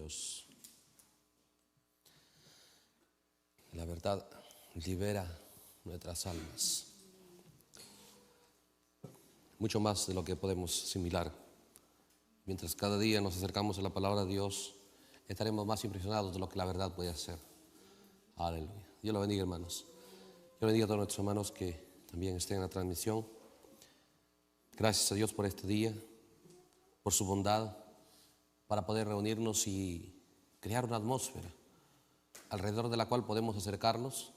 Dios. La verdad libera nuestras almas. Mucho más de lo que podemos asimilar. Mientras cada día nos acercamos a la palabra de Dios, estaremos más impresionados de lo que la verdad puede hacer. Aleluya. Dios lo bendiga, hermanos. Dios bendiga a todos nuestros hermanos que también estén en la transmisión. Gracias a Dios por este día, por su bondad, para poder reunirnos y crear una atmósfera alrededor de la cual podemos acercarnos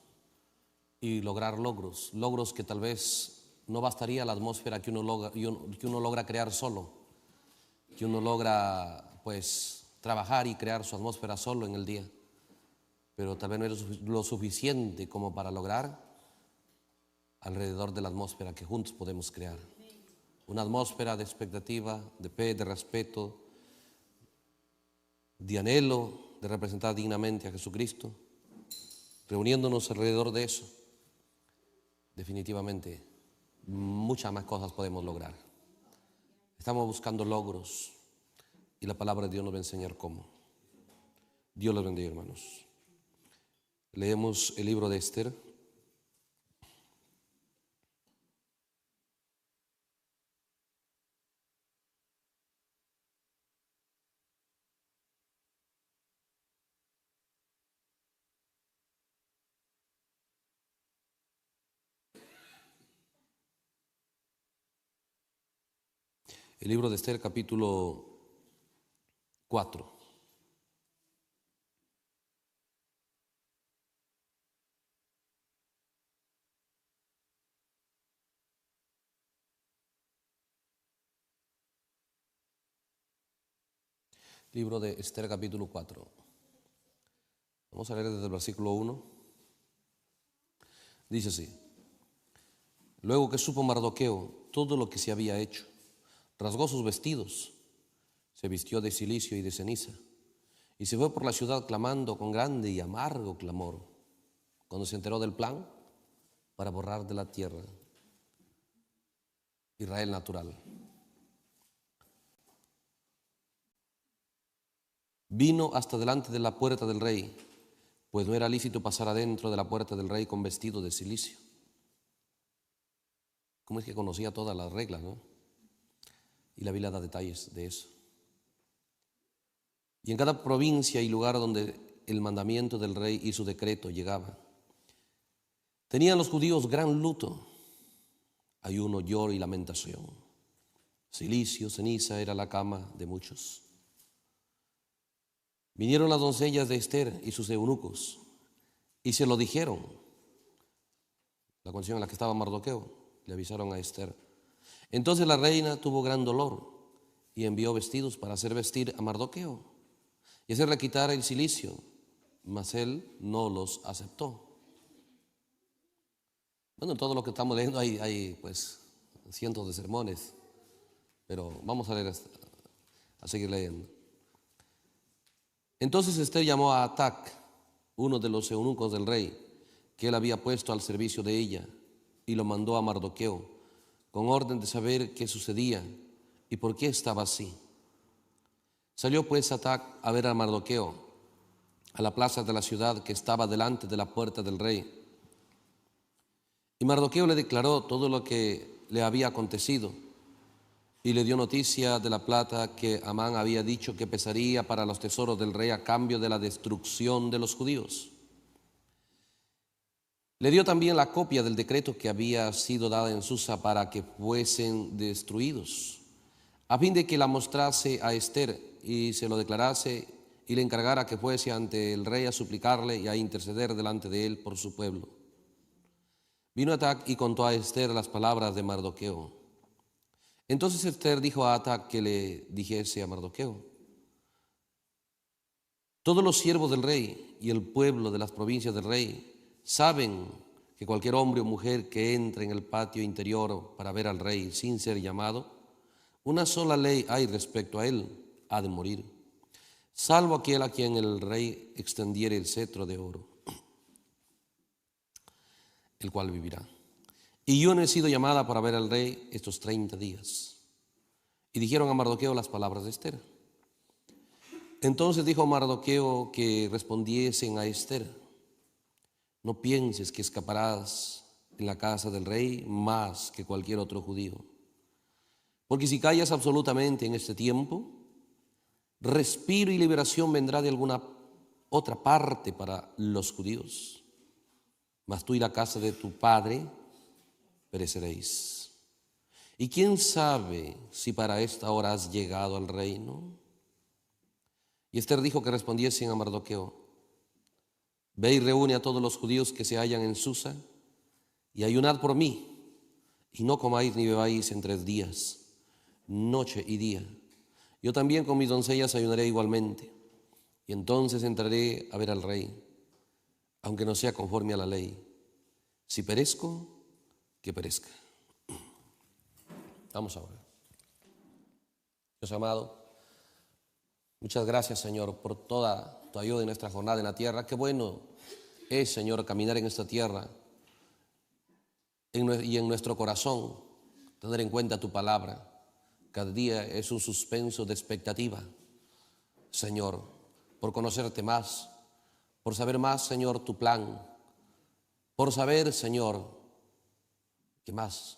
y lograr logros que tal vez no bastaría la atmósfera que uno logra crear solo, que uno logra pues trabajar y crear su atmósfera solo en el día, pero tal vez no es lo suficiente como para lograr alrededor de la atmósfera que juntos podemos crear. Una atmósfera de expectativa, de fe, de respeto, de anhelo de representar dignamente a Jesucristo. Reuniéndonos alrededor de eso, definitivamente muchas más cosas podemos lograr. Estamos buscando logros y la palabra de Dios nos va a enseñar cómo. Dios los bendiga, hermanos. Leemos el libro de Esther. El libro de Esther, capítulo 4. Libro de Esther, capítulo 4. Vamos a leer desde el versículo 1. Dice así: Luego que supo Mardoqueo todo lo que se había hecho, rasgó sus vestidos, se vistió de cilicio y de ceniza, y se fue por la ciudad clamando con grande y amargo clamor, cuando se enteró del plan para borrar de la tierra Israel natural. Vino hasta delante de la puerta del rey, pues no era lícito pasar adentro de la puerta del rey con vestido de cilicio. ¿Cómo es que conocía todas las reglas, no? Y la Biblia da detalles de eso. Y en cada provincia y lugar donde el mandamiento del rey y su decreto llegaba, tenían los judíos gran luto, ayuno, lloro y lamentación. Cilicio, ceniza era la cama de muchos. Vinieron las doncellas de Esther y sus eunucos y se lo dijeron, la condición en la que estaba Mardoqueo, le avisaron a Esther. Entonces la reina tuvo gran dolor y envió vestidos para hacer vestir a Mardoqueo y hacerle quitar el cilicio, mas él no los aceptó. Bueno, todo lo que estamos leyendo hay pues cientos de sermones, pero vamos a leer, a seguir leyendo. Entonces Esther llamó a Atac, uno de los eunucos del rey, que él había puesto al servicio de ella, y lo mandó a Mardoqueo, con orden de saber qué sucedía y por qué estaba así. Salió pues Atac a ver a Mardoqueo, a la plaza de la ciudad que estaba delante de la puerta del rey. Y Mardoqueo le declaró todo lo que le había acontecido, y le dio noticia de la plata que Amán había dicho que pesaría para los tesoros del rey a cambio de la destrucción de los judíos. Le dio también la copia del decreto que había sido dada en Susa para que fuesen destruidos, a fin de que la mostrase a Esther y se lo declarase y le encargara que fuese ante el rey a suplicarle y a interceder delante de él por su pueblo. Vino Atac y contó a Esther las palabras de Mardoqueo. Entonces Esther dijo a Atac que le dijese a Mardoqueo: todos los siervos del rey y el pueblo de las provincias del rey saben que cualquier hombre o mujer que entre en el patio interior para ver al rey sin ser llamado, una sola ley hay respecto a él: ha de morir, salvo aquel a quien el rey extendiere el cetro de oro, el cual vivirá. Y yo no he sido llamada para ver al rey estos 30 días. Y dijeron a Mardoqueo las palabras de Esther. Entonces dijo Mardoqueo que respondiesen a Esther: no pienses que escaparás en la casa del rey más que cualquier otro judío, porque si callas absolutamente en este tiempo, respiro y liberación vendrá de alguna otra parte para los judíos, mas tú y la casa de tu padre pereceréis. ¿Y quién sabe si para esta hora has llegado al reino? Y Esther dijo que respondiesen a Mardoqueo: ve y reúne a todos los judíos que se hallan en Susa y ayunad por mí, y no comáis ni bebáis en 3 días, noche y día. Yo también con mis doncellas ayunaré igualmente, y entonces entraré a ver al rey, aunque no sea conforme a la ley. Si perezco, que perezca. Vamos a orar. Dios amado, muchas gracias, Señor, por toda tu ayuda en nuestra jornada en la tierra. Qué bueno es, Señor, caminar en esta tierra y en nuestro corazón tener en cuenta tu palabra. Cada día es un suspenso de expectativa, Señor, por conocerte más, por saber más, Señor, tu plan, por saber, Señor, qué más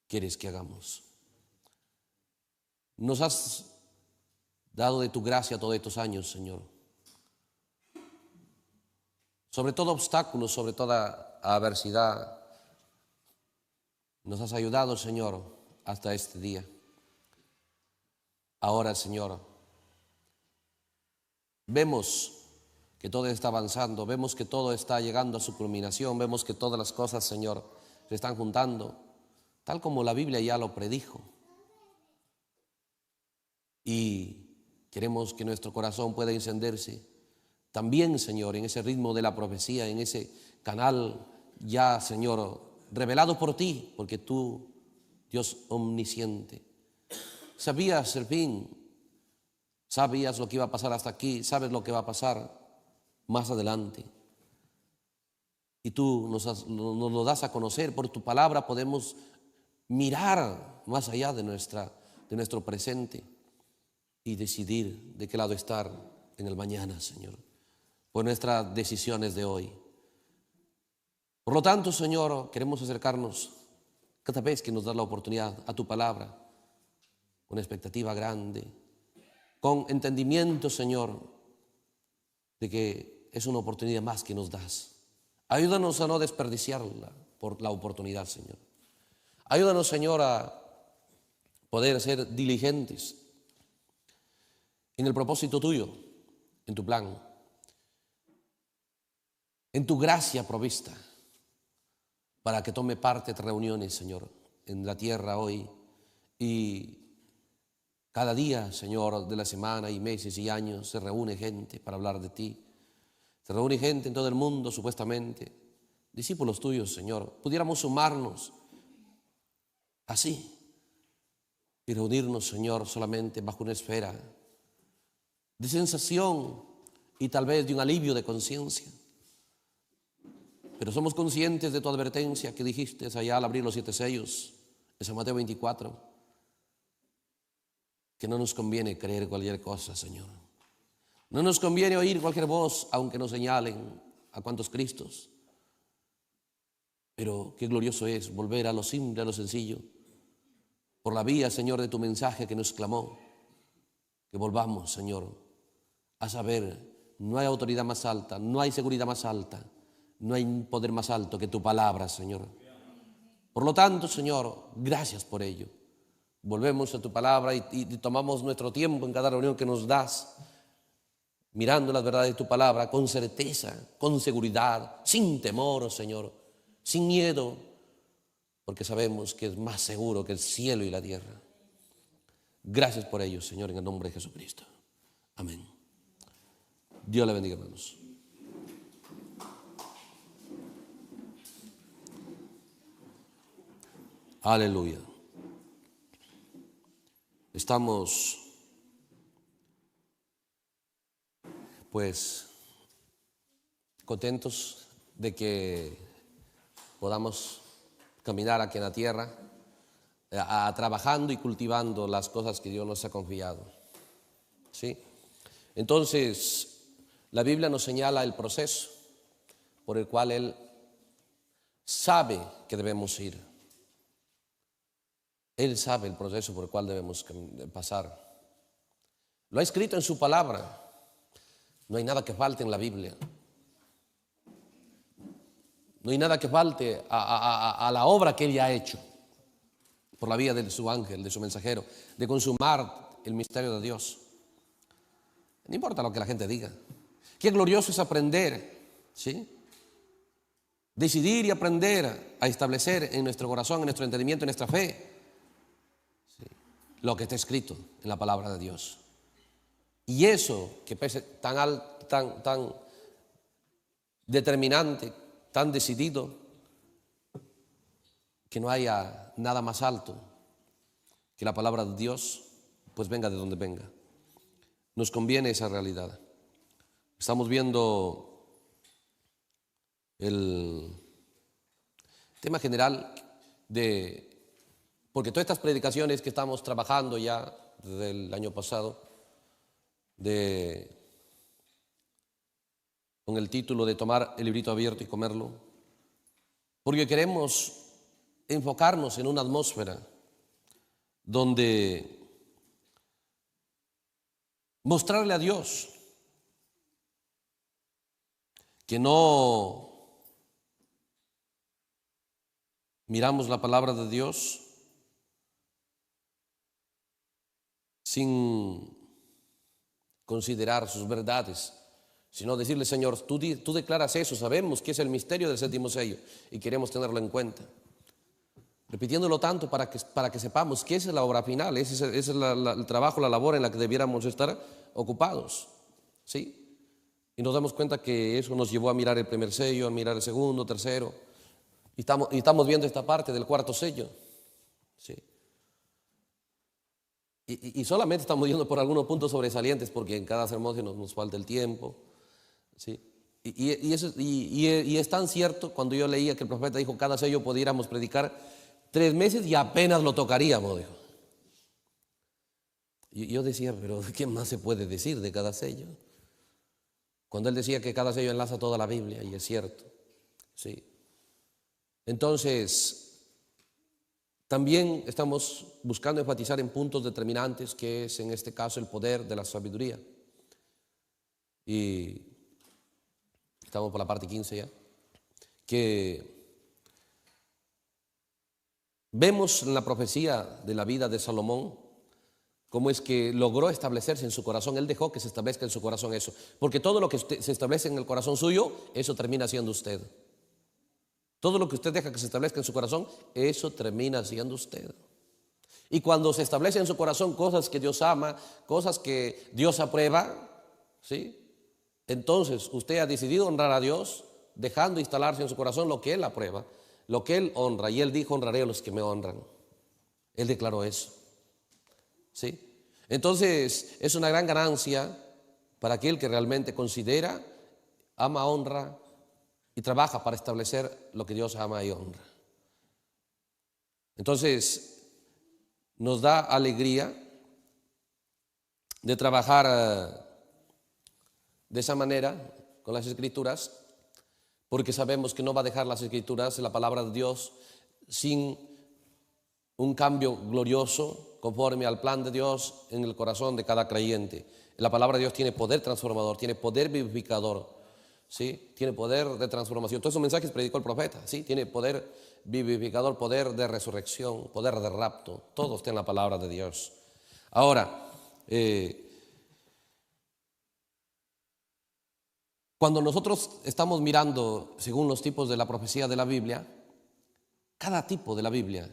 quieres que hagamos. Nos has dado de tu gracia todos estos años, Señor. Sobre todo obstáculos, sobre toda adversidad, nos has ayudado, Señor, hasta este día. Ahora, Señor, vemos que todo está avanzando, vemos que todo está llegando a su culminación, vemos que todas las cosas, Señor, se están juntando, tal como la Biblia ya lo predijo. Y queremos que nuestro corazón pueda encenderse también, Señor, en ese ritmo de la profecía, en ese canal ya, Señor, revelado por ti, porque tú, Dios omnisciente, sabías el fin, sabías lo que iba a pasar hasta aquí, sabes lo que va a pasar más adelante. Y tú nos lo das a conocer, por tu palabra podemos mirar más allá de nuestro presente y decidir de qué lado estar en el mañana, Señor, por nuestras decisiones de hoy. Por lo tanto, Señor, queremos acercarnos cada vez que nos das la oportunidad a tu palabra, con expectativa grande, con entendimiento, Señor, de que es una oportunidad más que nos das. Ayúdanos a no desperdiciarla por la oportunidad, Señor. Ayúdanos, Señor, a poder ser diligentes en el propósito tuyo, en tu plan, en tu gracia provista, para que tome parte de reuniones, Señor, en la tierra hoy y cada día, Señor, de la semana y meses y años se reúne gente para hablar de ti. Se reúne gente en todo el mundo, supuestamente, discípulos tuyos, Señor. Pudiéramos sumarnos así y reunirnos, Señor, solamente bajo una esfera de sensación y tal vez de un alivio de conciencia. Pero somos conscientes de tu advertencia que dijiste allá al abrir los 7 sellos en San Mateo 24, que no nos conviene creer cualquier cosa, Señor. No nos conviene oír cualquier voz, aunque nos señalen a cuantos Cristos. Pero qué glorioso es volver a lo simple, a lo sencillo, por la vía, Señor, de tu mensaje que nos clamó. Que volvamos, Señor, a saber, no hay autoridad más alta, no hay seguridad más alta, no hay poder más alto que tu palabra, Señor. Por lo tanto, Señor, gracias por ello. Volvemos a tu palabra y tomamos nuestro tiempo en cada reunión que nos das, mirando las verdades de tu palabra con certeza, con seguridad, sin temor, Señor, sin miedo, porque sabemos que es más seguro que el cielo y la tierra. Gracias por ello, Señor, en el nombre de Jesucristo. Amén. Dios le bendiga, hermanos. Aleluya. Estamos, pues, contentos de que podamos caminar aquí en la tierra, trabajando y cultivando las cosas que Dios nos ha confiado. ¿sí? Entonces, la Biblia nos señala el proceso por el cual Él sabe que debemos ir. Él sabe el proceso por el cual debemos pasar. Lo ha escrito en su palabra. No hay nada que falte en la Biblia. No hay nada que falte a la obra que Él ya ha hecho por la vía de su ángel, de su mensajero, de consumar el misterio de Dios. No importa lo que la gente diga. Qué glorioso es aprender, ¿sí? Decidir y aprender a establecer en nuestro corazón, en nuestro entendimiento, en nuestra fe, ¿sí?, lo que está escrito en la palabra de Dios. Y eso que parece tan alto, tan determinante, tan decidido, que no haya nada más alto que la palabra de Dios, pues venga de donde venga. Nos conviene esa realidad. Estamos viendo el tema general porque todas estas predicaciones que estamos trabajando ya desde el año pasado, con el título de tomar el librito abierto y comerlo, porque queremos enfocarnos en una atmósfera donde mostrarle a Dios que no miramos la palabra de Dios sin considerar sus verdades, sino decirle: Señor, tú declaras eso, sabemos que es el misterio del séptimo sello y queremos tenerlo en cuenta. Repitiéndolo tanto para que sepamos que esa es la obra final, ese es el trabajo, la labor en la que debiéramos estar ocupados, ¿sí? Y nos damos cuenta que eso nos llevó a mirar el primer sello, a mirar el segundo, tercero, y estamos viendo esta parte del cuarto sello, ¿sí? Y solamente estamos yendo por algunos puntos sobresalientes porque en cada sermón nos falta el tiempo, ¿sí? Y es tan cierto, cuando yo leía que el profeta dijo: cada sello pudiéramos predicar 3 meses y apenas lo tocaríamos, dijo. Y yo decía: pero ¿qué más se puede decir de cada sello? Cuando él decía que cada sello enlaza toda la Biblia, y es cierto, ¿sí? Entonces, también estamos buscando enfatizar en puntos determinantes, que es en este caso el poder de la sabiduría. Y estamos por la parte 15 ya, que vemos en la profecía de la vida de Salomón cómo es que logró establecerse en su corazón. Él dejó que se establezca en su corazón eso, porque todo lo que se establece en el corazón suyo, eso termina siendo usted. Todo lo que usted deja que se establezca en su corazón, eso termina siendo usted. Y cuando se establece en su corazón cosas que Dios ama, cosas que Dios aprueba, ¿sí?, entonces usted ha decidido honrar a Dios, dejando instalarse en su corazón lo que Él aprueba, lo que Él honra. Y Él dijo: honraré a los que me honran. Él declaró eso, ¿sí? Entonces es una gran ganancia para aquel que realmente considera, ama, honra y trabaja para establecer lo que Dios ama y honra. Entonces nos da alegría de trabajar de esa manera con las Escrituras, porque sabemos que no va a dejar las Escrituras, la palabra de Dios, sin un cambio glorioso conforme al plan de Dios en el corazón de cada creyente. La palabra de Dios tiene poder transformador, tiene poder vivificador, ¿sí? Tiene poder de transformación. Todos esos mensajes predicó el profeta, ¿sí? Tiene poder vivificador, poder de resurrección, poder de rapto. Todo está en la palabra de Dios. Ahora, cuando nosotros estamos mirando según los tipos de la profecía de la Biblia, cada tipo de la Biblia,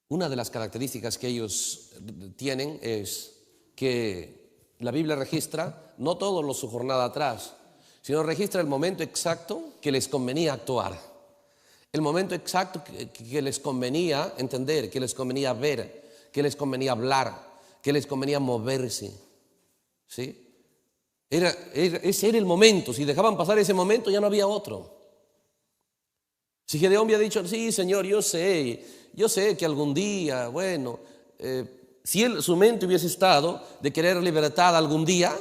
una de las características que ellos tienen es que la Biblia registra no todo su jornada atrás, sino registra el momento exacto que les convenía actuar, el momento exacto que les convenía entender, que les convenía ver, que les convenía hablar, que les convenía moverse, ¿sí? Ese era el momento. Si dejaban pasar ese momento, ya no había otro. Si Gedeón había dicho: sí, Señor, yo sé que algún día, bueno, si su mente hubiese estado de querer libertad algún día,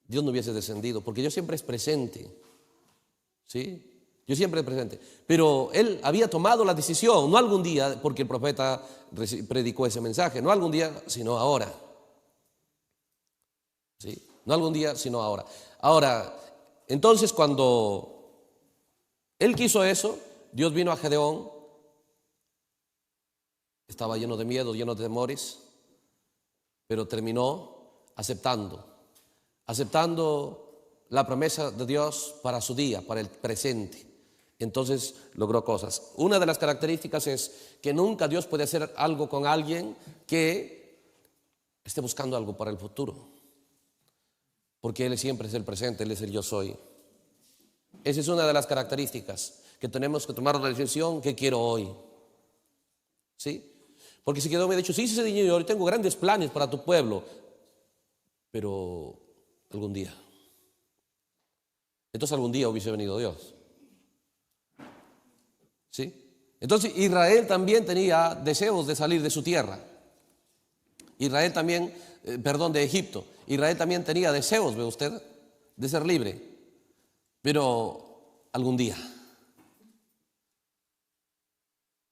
Dios no hubiese descendido, porque Dios siempre es presente, ¿sí? Dios siempre es presente. Pero él había tomado la decisión, no algún día, porque el profeta predicó ese mensaje, no algún día, sino ahora. ¿Sí? No algún día, sino ahora. Ahora, entonces cuando él quiso eso, Dios vino a Gedeón, estaba lleno de miedo, lleno de temores, pero terminó aceptando la promesa de Dios para su día, para el presente. Entonces logró cosas. Una de las características es que nunca Dios puede hacer algo con alguien que esté buscando algo para el futuro, porque Él siempre es el presente, Él es el yo soy. Esa es una de las características que tenemos que tomar una decisión. ¿Qué quiero hoy? ¿Sí? Porque si Gedeón me ha dicho, sí, Señor, tengo grandes planes para tu pueblo, pero algún día. Entonces algún día hubiese venido Dios. ¿Sí? Entonces Israel también tenía deseos de salir de su tierra. Israel también, de Egipto. Israel también tenía deseos, ¿ve usted?, de ser libre. Pero algún día.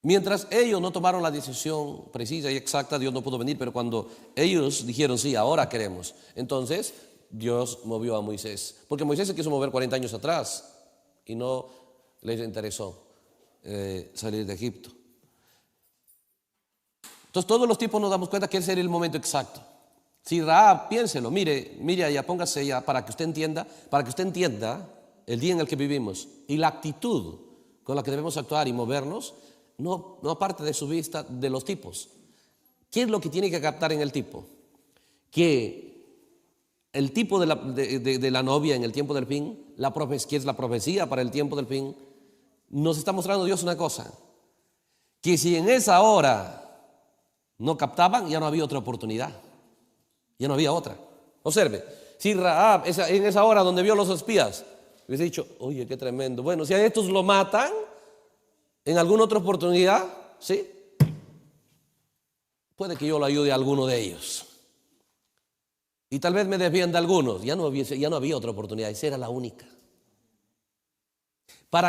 Mientras ellos no tomaron la decisión precisa y exacta, Dios no pudo venir, pero cuando ellos dijeron, sí, ahora queremos, entonces Dios movió a Moisés, porque Moisés se quiso mover 40 años atrás y no les interesó salir de Egipto. Entonces todos los tipos nos damos cuenta que ese era el momento exacto. Si Rahab, piénselo, mire allá, póngase allá para que usted entienda el día en el que vivimos y la actitud con la que debemos actuar y movernos. No aparte de su vista de los tipos. ¿Qué es lo que tiene que captar en el tipo? Que el tipo de la novia en el tiempo del fin, que es la profecía para el tiempo del fin, nos está mostrando Dios una cosa, que si en esa hora no captaban, ya no había otra oportunidad, ya no había otra. Observe, si Rahab en esa hora donde vio los espías, les he dicho, oye, qué tremendo, bueno, si a estos lo matan, en alguna otra oportunidad, ¿sí?, puede que yo lo ayude a alguno de ellos. Y tal vez me desvíen de algunos. Ya no había otra oportunidad, esa era la única.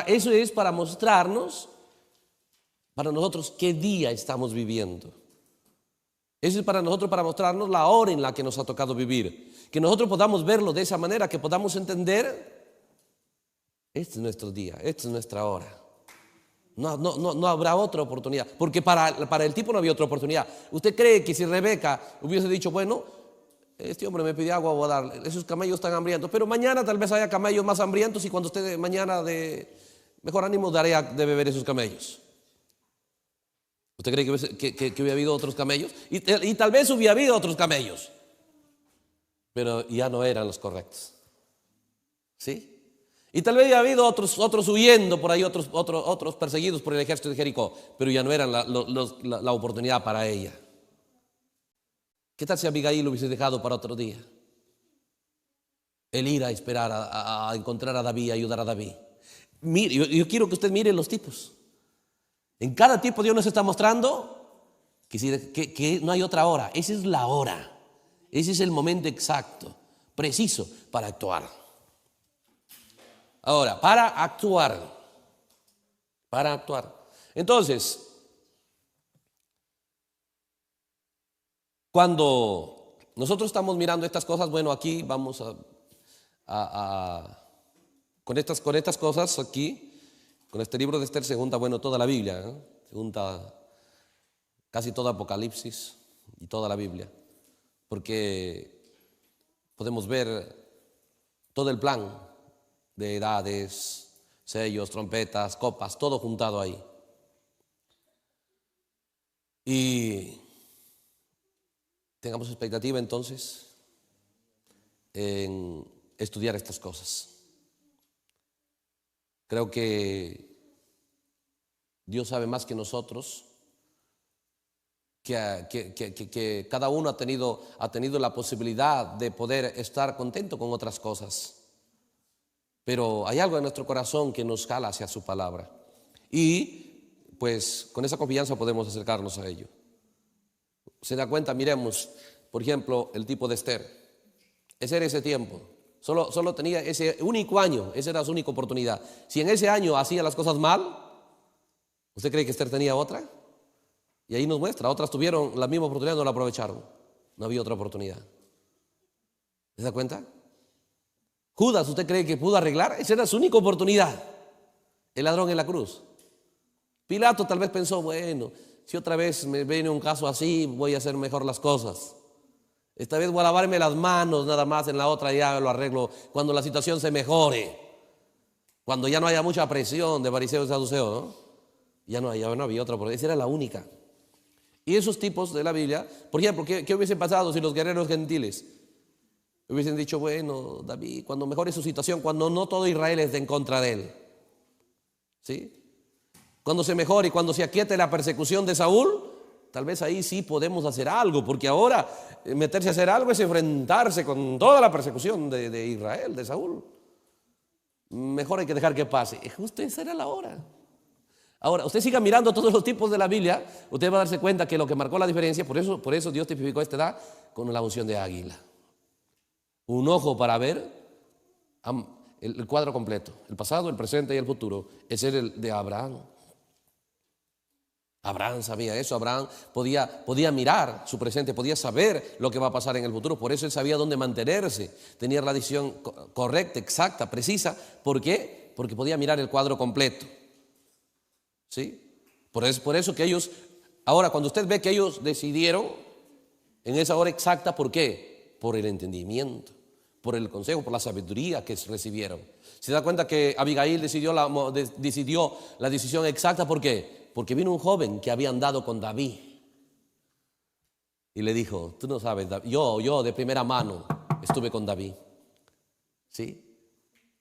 Eso es para mostrarnos, para nosotros, qué día estamos viviendo. Eso es para nosotros, para mostrarnos la hora en la que nos ha tocado vivir. Que nosotros podamos verlo de esa manera, que podamos entender, este es nuestro día, esta es nuestra hora. No habrá otra oportunidad, porque para el tipo no había otra oportunidad. ¿Usted cree que si Rebeca hubiese dicho, bueno, este hombre me pide agua, voy a darle, esos camellos están hambrientos, pero mañana tal vez haya camellos más hambrientos y cuando esté mañana de mejor ánimo daré de beber esos camellos? ¿Usted cree que hubiera habido otros camellos? Y tal vez hubiera habido otros camellos, pero ya no eran los correctos. ¿Sí? Y tal vez ha habido otros huyendo por ahí, otros perseguidos por el ejército de Jericó, pero ya no eran la oportunidad para ella. ¿Qué tal si Abigail lo hubiese dejado para otro día? El ir a esperar a encontrar a David, a ayudar a David. Mire, yo quiero que usted mire los tipos. En cada tipo Dios nos está mostrando que no hay otra hora. Esa es la hora. Ese es el momento exacto, preciso para actuar. Ahora, para actuar. Entonces, cuando nosotros estamos mirando estas cosas, bueno, aquí vamos con estas cosas aquí, con este libro de Esther se junta, bueno, toda la Biblia, se junta casi todo Apocalipsis y toda la Biblia, porque podemos ver todo el plan de edades, sellos, trompetas, copas, todo juntado ahí. Y tengamos expectativa entonces en estudiar estas cosas. Creo que Dios sabe más que nosotros, que cada uno ha tenido la posibilidad de poder estar contento con otras cosas. Pero hay algo en nuestro corazón que nos jala hacia su palabra. Y pues con esa confianza podemos acercarnos a ello. se da cuenta, miremos, por ejemplo, el tipo de Esther. Ese era ese tiempo. Solo tenía ese único año, esa era su única oportunidad. Si en ese año hacía las cosas mal, ¿usted cree que Esther tenía otra? Y ahí nos muestra, otras tuvieron la misma oportunidad, no la aprovecharon. No había otra oportunidad. ¿Se da cuenta? Judas, ¿usted cree que pudo arreglar? Esa era su única oportunidad. El ladrón en la cruz. Pilato tal vez pensó, bueno, si otra vez me viene un caso así, voy a hacer mejor las cosas. Esta vez voy a lavarme las manos nada más, en la otra ya lo arreglo cuando la situación se mejore. Cuando ya no haya mucha presión de fariseos y saduceos, ¿no? Ya no había otra oportunidad, esa era la única. Y esos tipos de la Biblia, por ejemplo, ¿qué hubiese pasado si los guerreros gentiles hubiesen dicho, bueno, David, cuando mejore su situación, cuando no todo Israel esté en contra de él? ¿Sí? Cuando se mejore y cuando se aquiete la persecución de Saúl, tal vez ahí sí podemos hacer algo, porque ahora meterse a hacer algo es enfrentarse con toda la persecución de Israel, de Saúl. Mejor hay que dejar que pase. Y justo esa era la hora. Ahora, usted siga mirando todos los tipos de la Biblia, usted va a darse cuenta que lo que marcó la diferencia, por eso Dios tipificó esta edad con la unción de águila. Un ojo para ver el cuadro completo, el pasado, el presente y el futuro. Ese era el de Abraham. Abraham sabía eso, Abraham podía mirar su presente, podía saber lo que va a pasar en el futuro, por eso él sabía dónde mantenerse, tenía la decisión correcta, exacta, precisa. ¿Por qué? Porque podía mirar el cuadro completo. ¿Sí? Por eso que ellos, ahora cuando usted ve que ellos decidieron en esa hora exacta, ¿por qué? Por el entendimiento, por el consejo, por la sabiduría que recibieron. Se da cuenta que Abigail decidió la decisión exacta, ¿por qué? Porque vino un joven que había andado con David y le dijo, tú no sabes, yo de primera mano estuve con David, ¿sí?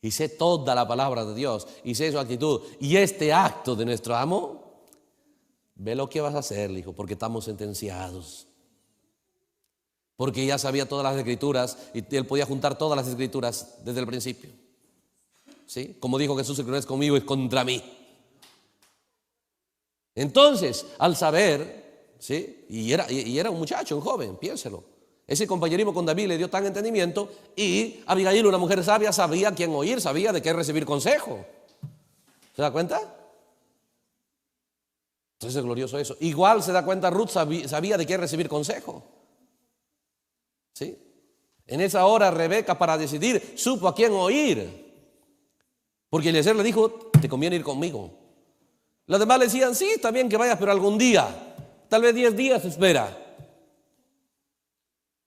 Y sé toda la palabra de Dios y sé su actitud y este acto de nuestro amo, ve lo que vas a hacer, hijo, porque estamos sentenciados. Porque ya sabía todas las escrituras y él podía juntar todas las escrituras desde el principio, ¿sí? Como dijo Jesús, el que no es conmigo es contra mí. Entonces, al saber, ¿sí? Y era un muchacho, un joven, piénselo. Ese compañerismo con David le dio tan entendimiento y Abigail, una mujer sabia, sabía a quién oír, sabía de qué recibir consejo. ¿Se da cuenta? Entonces es glorioso eso. Igual se da cuenta Ruth, sabía de qué recibir consejo. ¿Sí? En esa hora Rebeca, para decidir, supo a quién oír. Porque Eliezer le dijo, te conviene ir conmigo. Los demás le decían, sí, está bien que vayas, pero algún día, tal vez 10 días espera.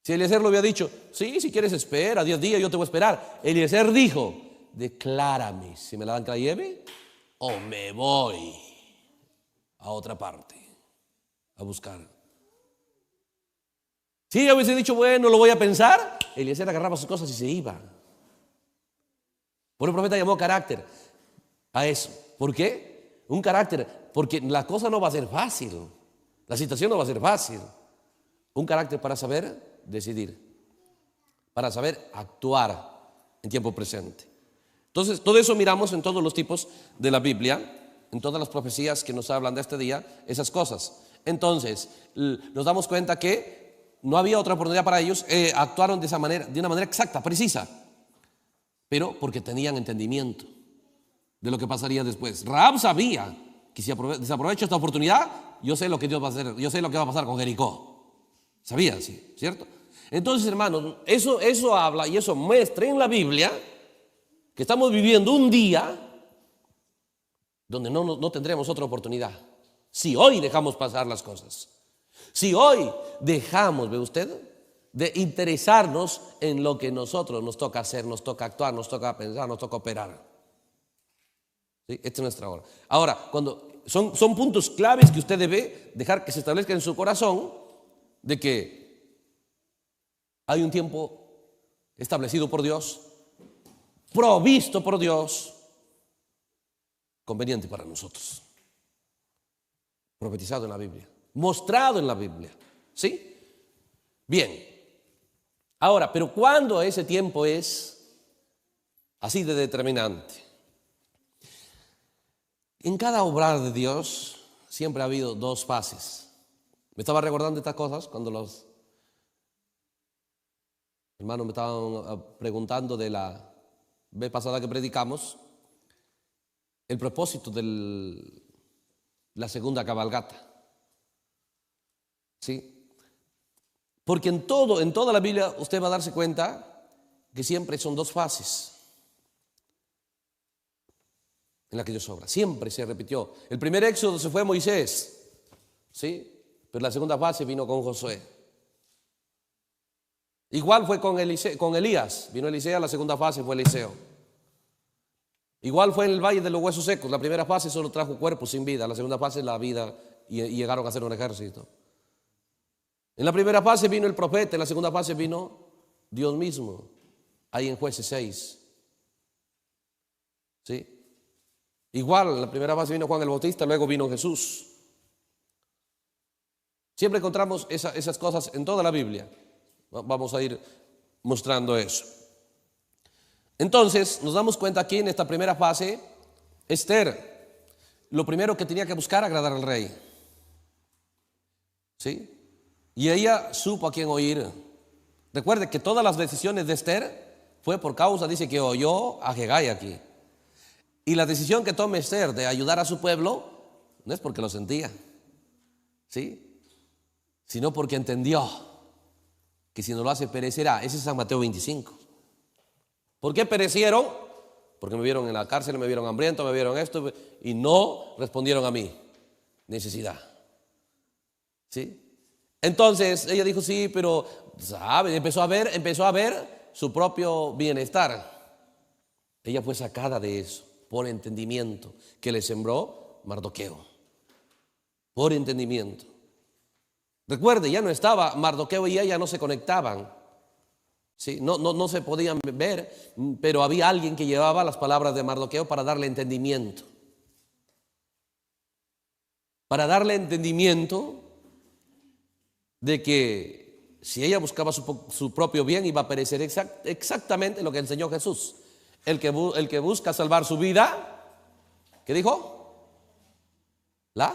Si Eliezer lo había dicho, sí, si quieres espera, 10 días yo te voy a esperar. Eliezer dijo, declárame si me la dan que la lleve o me voy a otra parte a buscar. Si yo hubiese dicho, bueno, lo voy a pensar, Eliezer agarraba sus cosas y se iba. Por el profeta llamó carácter a eso. ¿Por qué? Un carácter, porque la cosa no va a ser fácil, la situación no va a ser fácil. Un carácter para saber decidir, para saber actuar en tiempo presente. Entonces, todo eso miramos en todos los tipos de la Biblia, en todas las profecías que nos hablan de este día, esas cosas. Entonces, nos damos cuenta que no había otra oportunidad para ellos, actuaron de una manera exacta, precisa, pero porque tenían entendimiento de lo que pasaría después. Rahab sabía que si desaprovecho esta oportunidad, yo sé lo que Dios va a hacer, yo sé lo que va a pasar con Jericó. Sabía, sí, ¿cierto? Entonces, hermanos, eso habla y eso muestra en la Biblia que estamos viviendo un día donde no tendremos otra oportunidad. Si hoy dejamos pasar las cosas, si hoy dejamos, ¿ve usted?, de interesarnos en lo que nosotros nos toca hacer, nos toca actuar, nos toca pensar, nos toca operar. ¿Sí? Esta es nuestra hora. Ahora, cuando son puntos claves que usted debe dejar que se establezcan en su corazón, de que hay un tiempo establecido por Dios, provisto por Dios, conveniente para nosotros, profetizado en la Biblia, mostrado en la Biblia. ¿Sí? Bien. Ahora, pero ¿cuándo ese tiempo es así de determinante? En cada obrar de Dios siempre ha habido dos fases. Me estaba recordando estas cosas cuando los hermanos me estaban preguntando de la vez pasada que predicamos el propósito de la segunda cabalgata. ¿Sí? Porque en toda la Biblia usted va a darse cuenta que siempre son dos fases en la que Dios obra. Siempre se repitió. El primer éxodo se fue Moisés, ¿sí? Pero la segunda fase vino con Josué. Igual fue con Elías. Vino Eliseo, la segunda fase fue Eliseo. Igual fue en el valle de los huesos secos. La primera fase solo trajo cuerpos sin vida. La segunda fase la vida y llegaron a ser un ejército. En la primera fase vino el profeta. En la segunda fase vino Dios mismo. Ahí en Jueces 6. ¿Sí? Igual en la primera fase vino Juan el Bautista. Luego vino Jesús. Siempre encontramos esas cosas en toda la Biblia. Vamos a ir mostrando eso. Entonces, nos damos cuenta aquí en esta primera fase, Esther, lo primero que tenía que buscar agradar al rey. ¿Sí? Y ella supo a quién oír. Recuerde que todas las decisiones de Esther fue por causa, dice que oyó a Hegai aquí. Y la decisión que toma Esther de ayudar a su pueblo no es porque lo sentía, ¿sí? Sino porque entendió que si no lo hace perecerá. Ese es San Mateo 25. ¿Por qué perecieron? Porque me vieron en la cárcel, me vieron hambriento, me vieron esto y no respondieron a mi necesidad. ¿Sí? Entonces ella dijo sí, pero ¿sabe? Empezó a ver su propio bienestar. Ella fue sacada de eso por entendimiento que le sembró Mardoqueo. Por entendimiento. Recuerde, ya no estaba Mardoqueo y ella no se conectaban. ¿Sí? No se podían ver, pero había alguien que llevaba las palabras de Mardoqueo para darle entendimiento. Para darle entendimiento de que si ella buscaba su propio bien iba a perecer exactamente lo que enseñó Jesús. El que busca salvar su vida, ¿qué dijo? La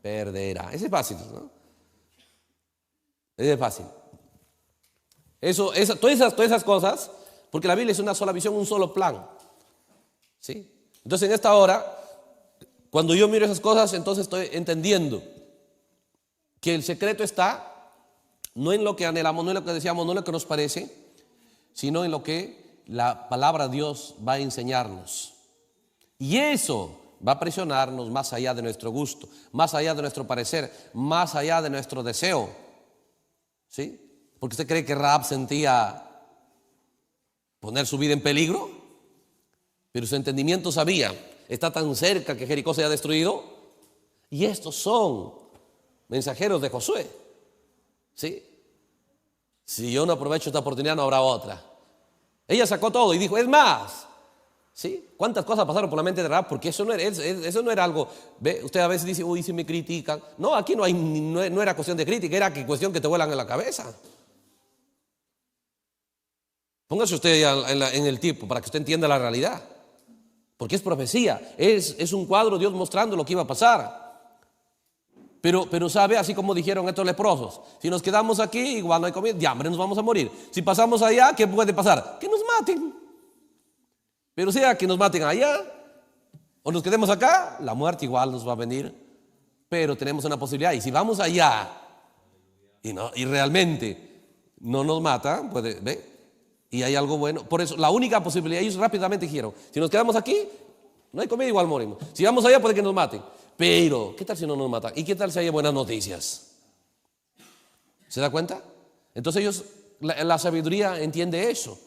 perderá. Ese es fácil, ¿no? Ese es fácil. Todas esas cosas, porque la Biblia es una sola visión, un solo plan. ¿Sí? Entonces en esta hora, cuando yo miro esas cosas, entonces estoy entendiendo que el secreto está no en lo que anhelamos, no en lo que deseamos, no en lo que nos parece, sino en lo que la palabra de Dios va a enseñarnos. Y eso va a presionarnos más allá de nuestro gusto, más allá de nuestro parecer, más allá de nuestro deseo. ¿Sí? Porque usted cree que Rahab sentía poner su vida en peligro, pero su entendimiento sabía, está tan cerca que Jericó se ha destruido, y estos son mensajeros de Josué. ¿Sí? Si yo no aprovecho esta oportunidad, no habrá otra. Ella sacó todo y dijo, es más, ¿sí? ¿Cuántas cosas pasaron por la mente de Rahab? Porque eso no era algo, ¿ve? Usted a veces dice, uy, si me critican. No, aquí no era cuestión de crítica, era cuestión que te vuelan en la cabeza. Póngase usted en el tipo para que usted entienda la realidad. Porque es profecía, es un cuadro Dios mostrando lo que iba a pasar. Pero sabe, así como dijeron estos leprosos, si nos quedamos aquí, igual no hay comida, de hambre nos vamos a morir. Si pasamos allá, ¿qué puede pasar? Que nos maten. Pero sea que nos maten allá o nos quedemos acá, la muerte igual nos va a venir. Pero tenemos una posibilidad. Y si vamos allá y realmente no nos mata, puede, ¿ve? Y hay algo bueno. Por eso, la única posibilidad, ellos rápidamente dijeron, si nos quedamos aquí, no hay comida, igual morimos. Si vamos allá, puede que nos maten. Pero, ¿qué tal si no nos matan? ¿Y qué tal si hay buenas noticias? ¿Se da cuenta? Entonces ellos, la sabiduría entiende eso.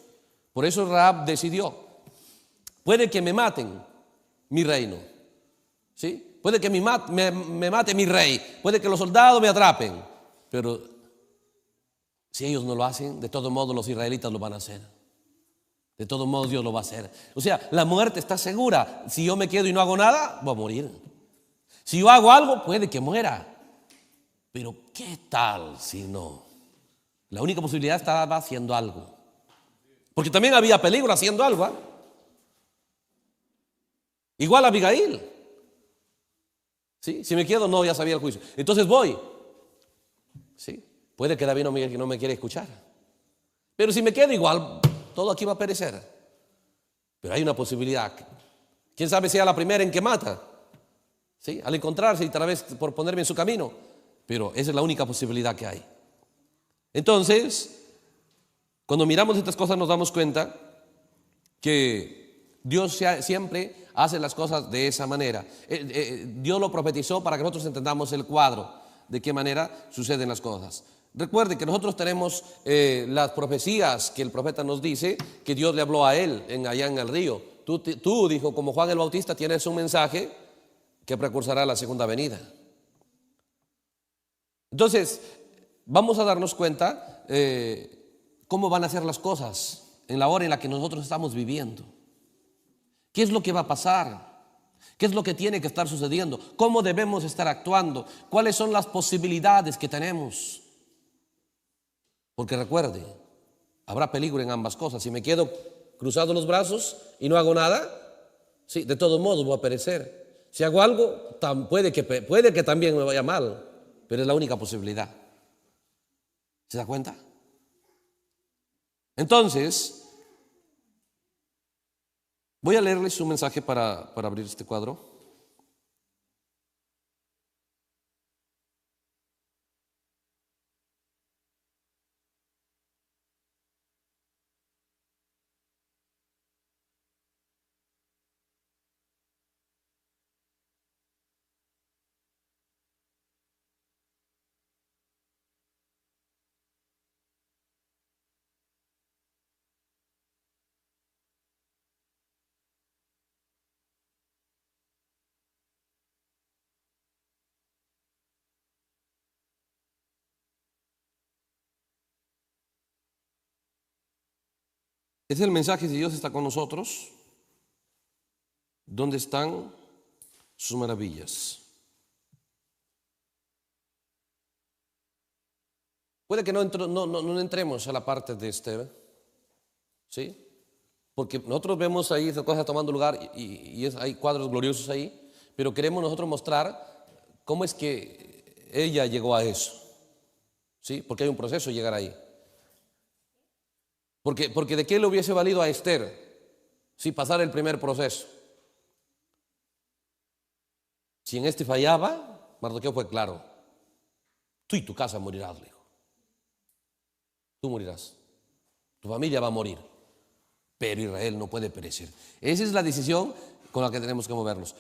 Por eso Rahab decidió, puede que me maten mi reino, ¿sí? Puede que me mate mi rey, puede que los soldados me atrapen, pero si ellos no lo hacen, de todos modos los israelitas lo van a hacer. De todos modos Dios lo va a hacer. O sea, la muerte está segura. Si yo me quedo y no hago nada, voy a morir. Si yo hago algo, puede que muera. Pero ¿qué tal si no? La única posibilidad estaba haciendo algo. Porque también había peligro haciendo algo, ¿eh? Igual Abigail. ¿Sí? Si me quedo, no, ya sabía el juicio. Entonces voy. ¿Sí? Puede que David no me quiera escuchar. Pero si me quedo igual, todo aquí va a perecer. Pero hay una posibilidad. ¿Quién sabe sea la primera en que mata? ¿Sí? Al encontrarse y tal vez por ponerme en su camino. Pero esa es la única posibilidad que hay. Entonces, cuando miramos estas cosas nos damos cuenta que Dios siempre hace las cosas de esa manera. Dios lo profetizó para que nosotros entendamos el cuadro, de qué manera suceden las cosas. Recuerde que nosotros tenemos las profecías que el profeta nos dice que Dios le habló a él allá en el río. Tú, dijo, como Juan el Bautista, tienes un mensaje que precursará la segunda venida. Entonces, vamos a darnos cuenta cómo van a ser las cosas en la hora en la que nosotros estamos viviendo. ¿Qué es lo que va a pasar? ¿Qué es lo que tiene que estar sucediendo? ¿Cómo debemos estar actuando? ¿Cuáles son las posibilidades que tenemos? Porque recuerde, habrá peligro en ambas cosas. Si me quedo cruzado los brazos y no hago nada, sí, de todos modos voy a perecer. Si hago algo, puede que también me vaya mal, pero es la única posibilidad. ¿Se da cuenta? Entonces, voy a leerles un mensaje para abrir este cuadro. Es el mensaje de Dios está con nosotros. ¿Dónde están sus maravillas? Puede que no entremos a la parte de este, ¿sí? Porque nosotros vemos ahí esas cosas tomando lugar y hay cuadros gloriosos ahí, pero queremos nosotros mostrar cómo es que ella llegó a eso, ¿sí? Porque hay un proceso de llegar ahí. Porque ¿de qué le hubiese valido a Esther si pasara el primer proceso? Si en este fallaba, Mardoqueo fue claro: tú y tu casa morirás, le dijo. Tú morirás, tu familia va a morir, pero Israel no puede perecer. Esa es la decisión con la que tenemos que movernos.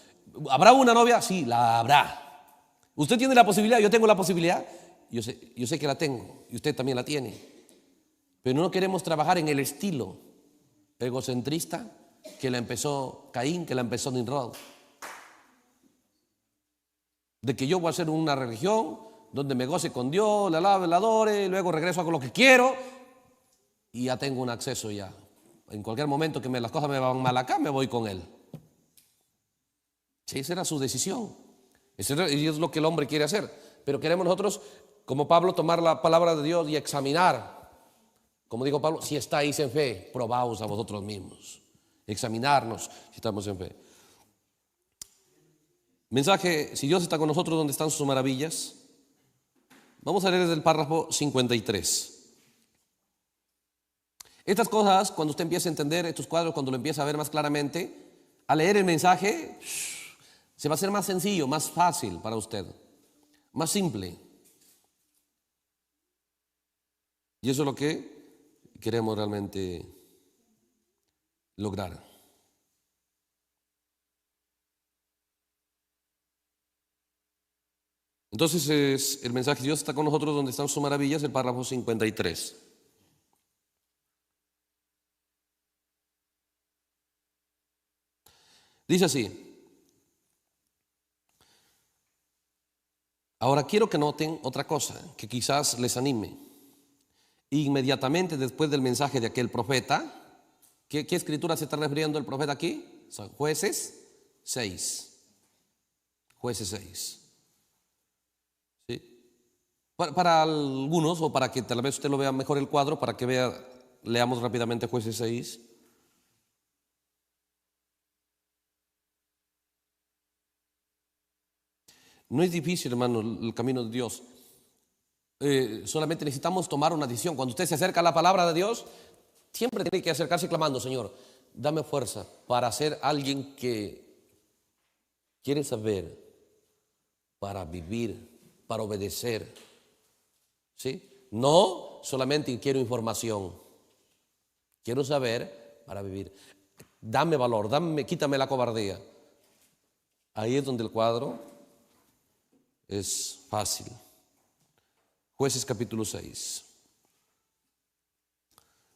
¿Habrá una novia? Sí, la habrá. Usted tiene la posibilidad, yo tengo la posibilidad, yo sé que la tengo y usted también la tiene. Pero no queremos trabajar en el estilo egocentrista que la empezó Caín, que la empezó Nimrod. De que yo voy a hacer una religión donde me goce con Dios, la alabe, la adore, luego regreso a lo que quiero y ya tengo un acceso ya. En cualquier momento que las cosas me van mal acá, me voy con él. Sí, esa era su decisión. Y es lo que el hombre quiere hacer. Pero queremos nosotros, como Pablo, tomar la palabra de Dios y examinar. Como dijo Pablo, si estáis en fe, probaos a vosotros mismos. Examinarnos si estamos en fe. Mensaje: si Dios está con nosotros, ¿dónde están sus maravillas? Vamos a leer desde el párrafo 53. Estas cosas, cuando usted empieza a entender estos cuadros, cuando lo empieza a ver más claramente, al leer el mensaje, se va a hacer más sencillo, más fácil para usted, más simple. Y eso es lo que queremos realmente lograr. Entonces el mensaje: Dios está con nosotros, donde están sus maravillas, el párrafo 53. Dice así: ahora quiero que noten otra cosa que quizás les anime. Inmediatamente después del mensaje de aquel profeta, ¿qué escritura se está refiriendo el profeta aquí? Son Jueces 6. Jueces 6. ¿Sí? Para algunos, o para que tal vez usted lo vea mejor el cuadro, para que leamos rápidamente Jueces 6. No es difícil, hermano, el camino de Dios. solamente necesitamos tomar una decisión. Cuando usted se acerca a la palabra de Dios, siempre tiene que acercarse clamando: Señor, dame fuerza para ser alguien que quiere saber, para vivir, para obedecer. ¿Sí? No solamente quiero información, quiero saber para vivir. Dame valor, quítame la cobardía. Ahí es donde el cuadro es fácil. Jueces capítulo 6.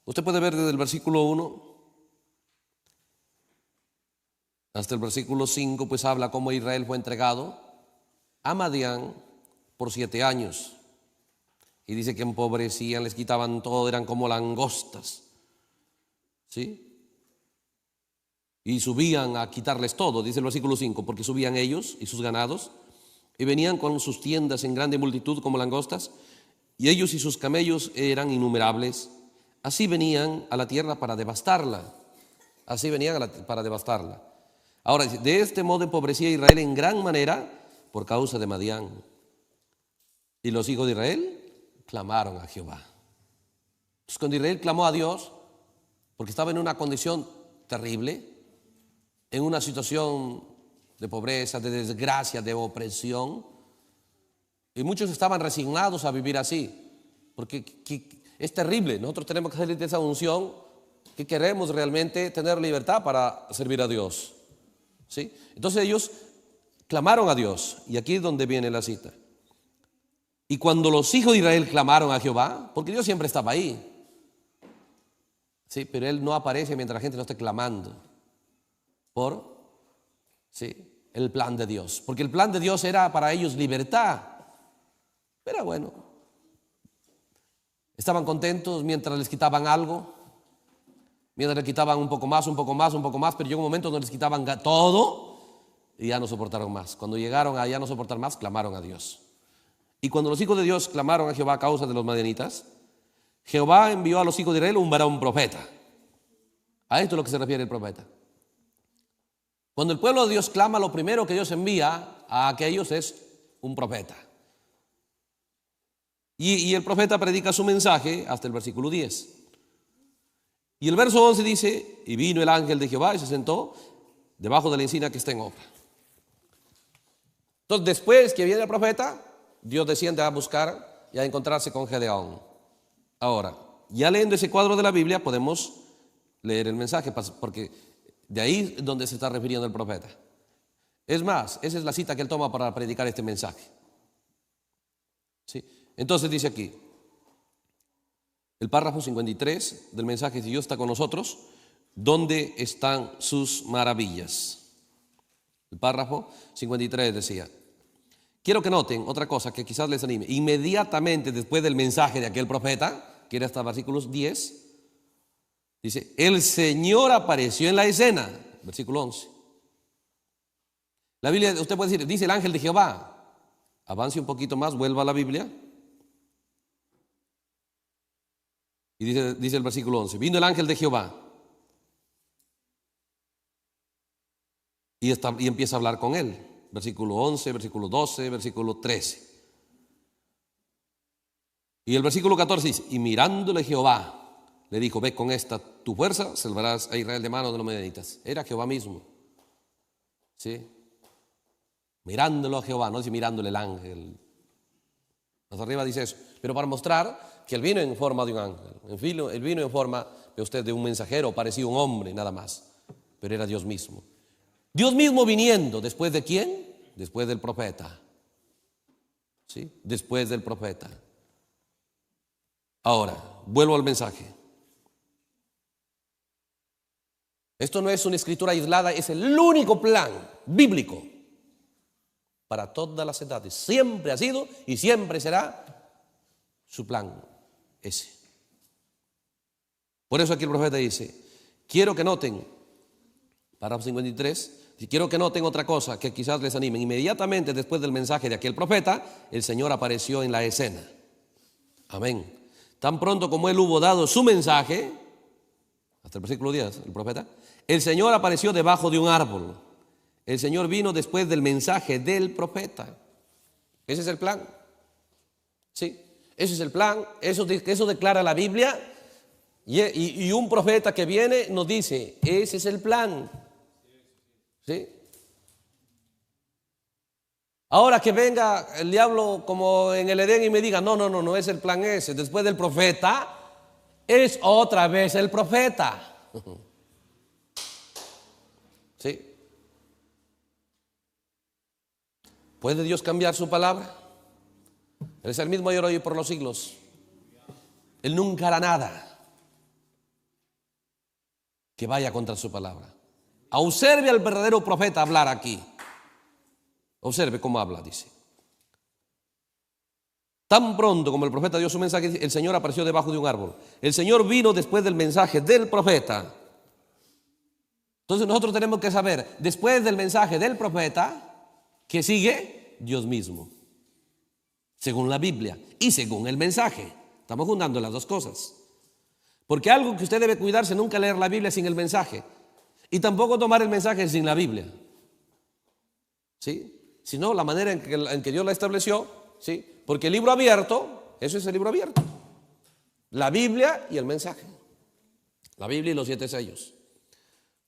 Usted puede ver desde el versículo 1 hasta el versículo 5, pues habla cómo Israel fue entregado a Madián por 7 años. Y dice que empobrecían, les quitaban todo, eran como langostas. ¿Sí? Y subían a quitarles todo, dice el versículo 5, porque subían ellos y sus ganados, y venían con sus tiendas en grande multitud como langostas, y ellos y sus camellos eran innumerables. Así venían a la tierra para devastarla. Así venían para devastarla. Ahora, de este modo empobrecía Israel en gran manera por causa de Madián. Y los hijos de Israel clamaron a Jehová. Entonces, cuando Israel clamó a Dios, porque estaba en una condición terrible, en una situación de pobreza, de desgracia, de opresión, y muchos estaban resignados a vivir así, porque es terrible. Nosotros tenemos que salir de esa unción que queremos realmente tener libertad para servir a Dios. ¿Sí? Entonces ellos clamaron a Dios, y aquí es donde viene la cita. Y cuando los hijos de Israel clamaron a Jehová, porque Dios siempre estaba ahí, ¿sí? Pero Él no aparece mientras la gente no esté clamando por, ¿sí?, el plan de Dios, porque el plan de Dios era para ellos libertad. Pero bueno, estaban contentos mientras les quitaban algo, mientras les quitaban un poco más, un poco más, un poco más, pero llegó un momento donde les quitaban todo y ya no soportaron más. Cuando llegaron a ya no soportar más, clamaron a Dios. Y cuando los hijos de Dios clamaron a Jehová a causa de los madianitas, Jehová envió a los hijos de Israel un varón profeta. A esto es lo que se refiere el profeta. Cuando el pueblo de Dios clama, lo primero que Dios envía a aquellos es un profeta. Y el profeta predica su mensaje hasta el versículo 10. Y el verso 11 dice: y vino el ángel de Jehová y se sentó debajo de la encina que está en obra. Entonces, después que viene el profeta, Dios desciende a buscar y a encontrarse con Gedeón. Ahora, ya leyendo ese cuadro de la Biblia, podemos leer el mensaje, porque de ahí es donde se está refiriendo el profeta. Es más, esa es la cita que él toma para predicar este mensaje. ¿Sí? Entonces dice aquí, el párrafo 53 del mensaje: si Dios está con nosotros, ¿dónde están sus maravillas? El párrafo 53 decía: quiero que noten otra cosa que quizás les anime. Inmediatamente después del mensaje de aquel profeta, que era hasta versículos 10, dice: el Señor apareció en la escena, versículo 11. La Biblia, usted puede decir, dice el ángel de Jehová. Avance un poquito más, vuelva a la Biblia. Y dice el versículo 11: vino el ángel de Jehová. Y empieza a hablar con él. Versículo 11, versículo 12, versículo 13. Y el versículo 14 dice: y mirándole Jehová, le dijo: ve con esta tu fuerza, salvarás a Israel de manos de los madianitas. Era Jehová mismo. ¿Sí? Mirándolo a Jehová, no dice mirándole el ángel. Más arriba dice eso. Pero para mostrar que él vino en forma de un ángel. Él vino en forma de un mensajero, parecía un hombre, nada más. Pero era Dios mismo. Dios mismo viniendo, ¿después de quién? Después del profeta. ¿Sí? Después del profeta. Ahora, vuelvo al mensaje. Esto no es una escritura aislada, es el único plan bíblico para todas las edades. Siempre ha sido y siempre será su plan ese. Por eso aquí el profeta dice: quiero que noten, párrafo 53, quiero que noten otra cosa que quizás les anime. Inmediatamente después del mensaje de aquel profeta, el Señor apareció en la escena. Amén. Tan pronto como él hubo dado su mensaje, hasta el versículo 10, el profeta, el Señor apareció debajo de un árbol. El Señor vino después del mensaje del profeta. Ese es el plan. ¿Sí? Ese es el plan, eso declara la Biblia. Y un profeta que viene nos dice, ese es el plan. ¿Sí? Ahora que venga el diablo como en el Edén y me diga, no es el plan ese. Después del profeta, es otra vez el profeta. ¿Sí? ¿Puede Dios cambiar su palabra? Él es el mismo ayer, hoy y por los siglos. Él nunca hará nada que vaya contra su palabra. Observe al verdadero profeta hablar aquí. Observe cómo habla, dice. Tan pronto como el profeta dio su mensaje, el Señor apareció debajo de un árbol. El Señor vino después del mensaje del profeta. Entonces nosotros tenemos que saber, después del mensaje del profeta, que sigue Dios mismo. Según la Biblia y según el mensaje. Estamos juntando las dos cosas. Porque algo que usted debe cuidarse, nunca leer la Biblia sin el mensaje. Y tampoco tomar el mensaje sin la Biblia. ¿Sí? Sino la manera en que Dios la estableció. ¿Sí? Porque el libro abierto, eso es el libro abierto. La Biblia y el mensaje. La Biblia y los 7 sellos.